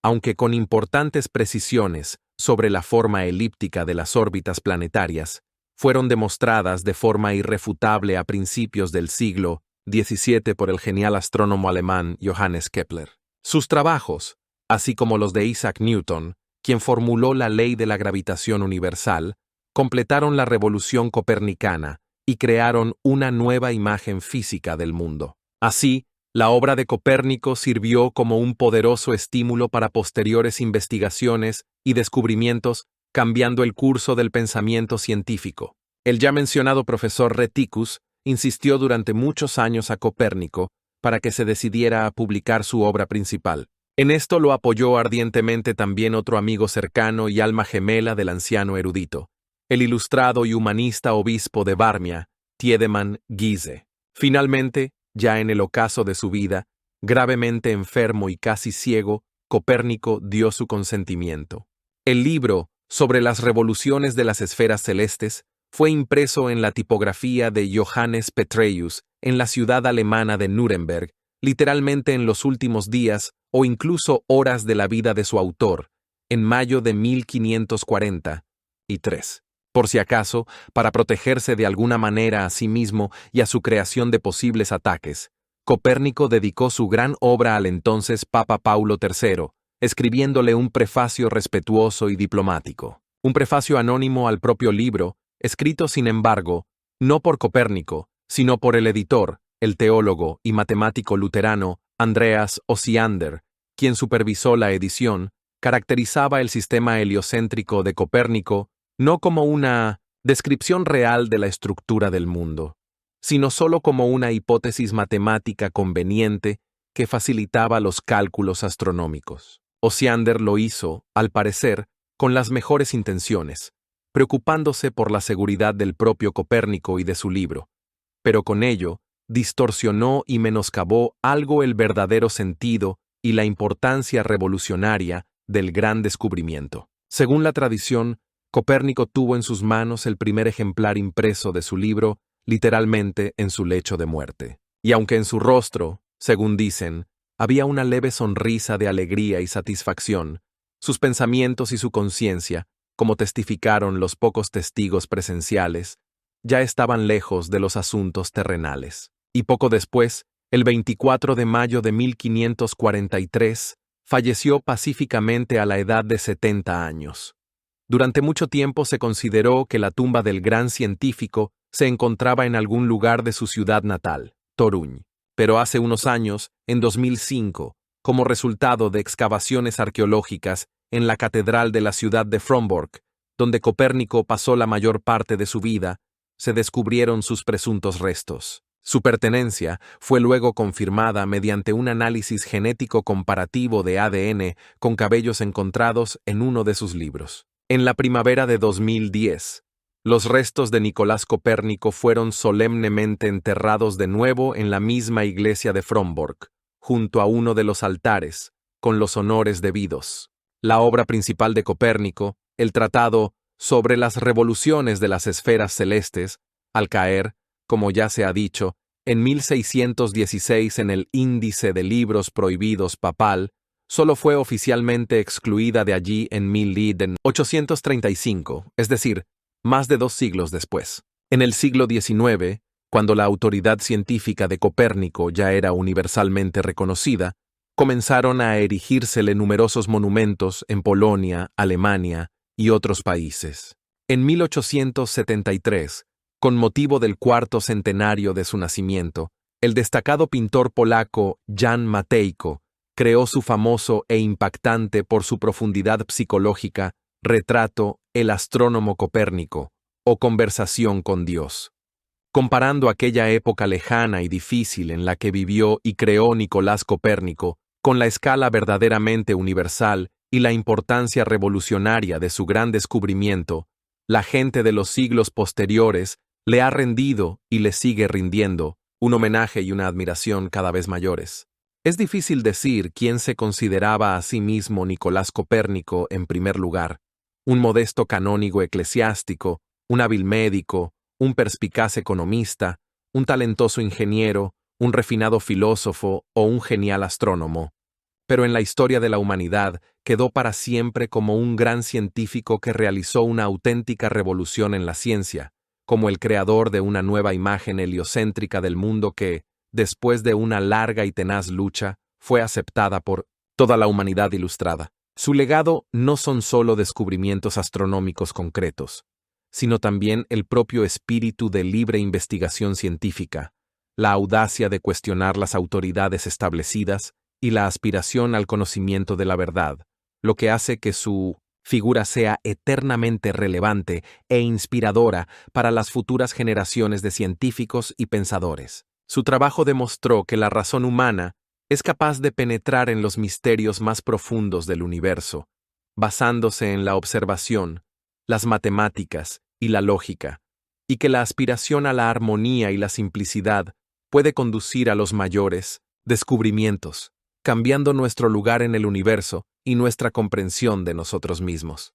aunque con importantes precisiones sobre la forma elíptica de las órbitas planetarias, fueron demostradas de forma irrefutable a principios del siglo XVII por el genial astrónomo alemán Johannes Kepler. Sus trabajos, así como los de Isaac Newton, quien formuló la ley de la gravitación universal, completaron la revolución copernicana y crearon una nueva imagen física del mundo. Así, la obra de Copérnico sirvió como un poderoso estímulo para posteriores investigaciones y descubrimientos, cambiando el curso del pensamiento científico. El ya mencionado profesor Reticus insistió durante muchos años a Copérnico para que se decidiera a publicar su obra principal. En esto lo apoyó ardientemente también otro amigo cercano y alma gemela del anciano erudito, el ilustrado y humanista obispo de Varmia, Tiedemann Giese. Finalmente, ya en el ocaso de su vida, gravemente enfermo y casi ciego, Copérnico dio su consentimiento. El libro sobre las revoluciones de las esferas celestes fue impreso en la tipografía de Johannes Petreius en la ciudad alemana de Nuremberg, literalmente en los últimos días o incluso horas de la vida de su autor, en mayo de 1543. Por si acaso, para protegerse de alguna manera a sí mismo y a su creación de posibles ataques, Copérnico dedicó su gran obra al entonces Papa Paulo III, escribiéndole un prefacio respetuoso y diplomático. Un prefacio anónimo al propio libro, escrito sin embargo, no por Copérnico, sino por el editor, el teólogo y matemático luterano Andreas Osiander, quien supervisó la edición, caracterizaba el sistema heliocéntrico de Copérnico no como una descripción real de la estructura del mundo, sino solo como una hipótesis matemática conveniente que facilitaba los cálculos astronómicos. Osiander lo hizo, al parecer, con las mejores intenciones, preocupándose por la seguridad del propio Copérnico y de su libro, pero con ello distorsionó y menoscabó algo el verdadero sentido y la importancia revolucionaria del gran descubrimiento. Según la tradición, Copérnico tuvo en sus manos el primer ejemplar impreso de su libro, literalmente en su lecho de muerte. Y aunque en su rostro, según dicen, había una leve sonrisa de alegría y satisfacción, sus pensamientos y su conciencia, como testificaron los pocos testigos presenciales, ya estaban lejos de los asuntos terrenales. Y poco después, el 24 de mayo de 1543, falleció pacíficamente a la edad de 70 años. Durante mucho tiempo se consideró que la tumba del gran científico se encontraba en algún lugar de su ciudad natal, Toruń. Pero hace unos años, en 2005, como resultado de excavaciones arqueológicas en la catedral de la ciudad de Frombork, donde Copérnico pasó la mayor parte de su vida, se descubrieron sus presuntos restos. Su pertenencia fue luego confirmada mediante un análisis genético comparativo de ADN con cabellos encontrados en uno de sus libros. En la primavera de 2010, Los restos de Nicolás Copérnico fueron solemnemente enterrados de nuevo en la misma iglesia de Frombork, junto a uno de los altares, con los honores debidos. La obra principal de Copérnico, el tratado sobre las revoluciones de las esferas celestes, al caer, como ya se ha dicho, en 1616 en el Índice de Libros Prohibidos papal, solo fue oficialmente excluida de allí en 1835, es decir, más de 2 siglos después. En el siglo XIX, cuando la autoridad científica de Copérnico ya era universalmente reconocida, comenzaron a erigírsele numerosos monumentos en Polonia, Alemania y otros países. En 1873, con motivo del 4º centenario de su nacimiento, el destacado pintor polaco Jan Matejko creó su famoso e impactante por su profundidad psicológica retrato El astrónomo Copérnico, o Conversación con Dios. Comparando aquella época lejana y difícil en la que vivió y creó Nicolás Copérnico, con la escala verdaderamente universal y la importancia revolucionaria de su gran descubrimiento, la gente de los siglos posteriores le ha rendido y le sigue rindiendo un homenaje y una admiración cada vez mayores. Es difícil decir quién se consideraba a sí mismo Nicolás Copérnico en primer lugar: un modesto canónigo eclesiástico, un hábil médico, un perspicaz economista, un talentoso ingeniero, un refinado filósofo o un genial astrónomo. Pero en la historia de la humanidad quedó para siempre como un gran científico que realizó una auténtica revolución en la ciencia, como el creador de una nueva imagen heliocéntrica del mundo que, después de una larga y tenaz lucha, fue aceptada por toda la humanidad ilustrada. Su legado no son solo descubrimientos astronómicos concretos, sino también el propio espíritu de libre investigación científica, la audacia de cuestionar las autoridades establecidas y la aspiración al conocimiento de la verdad, lo que hace que su figura sea eternamente relevante e inspiradora para las futuras generaciones de científicos y pensadores. Su trabajo demostró que la razón humana es capaz de penetrar en los misterios más profundos del universo, basándose en la observación, las matemáticas y la lógica, y que la aspiración a la armonía y la simplicidad puede conducir a los mayores descubrimientos, cambiando nuestro lugar en el universo y nuestra comprensión de nosotros mismos.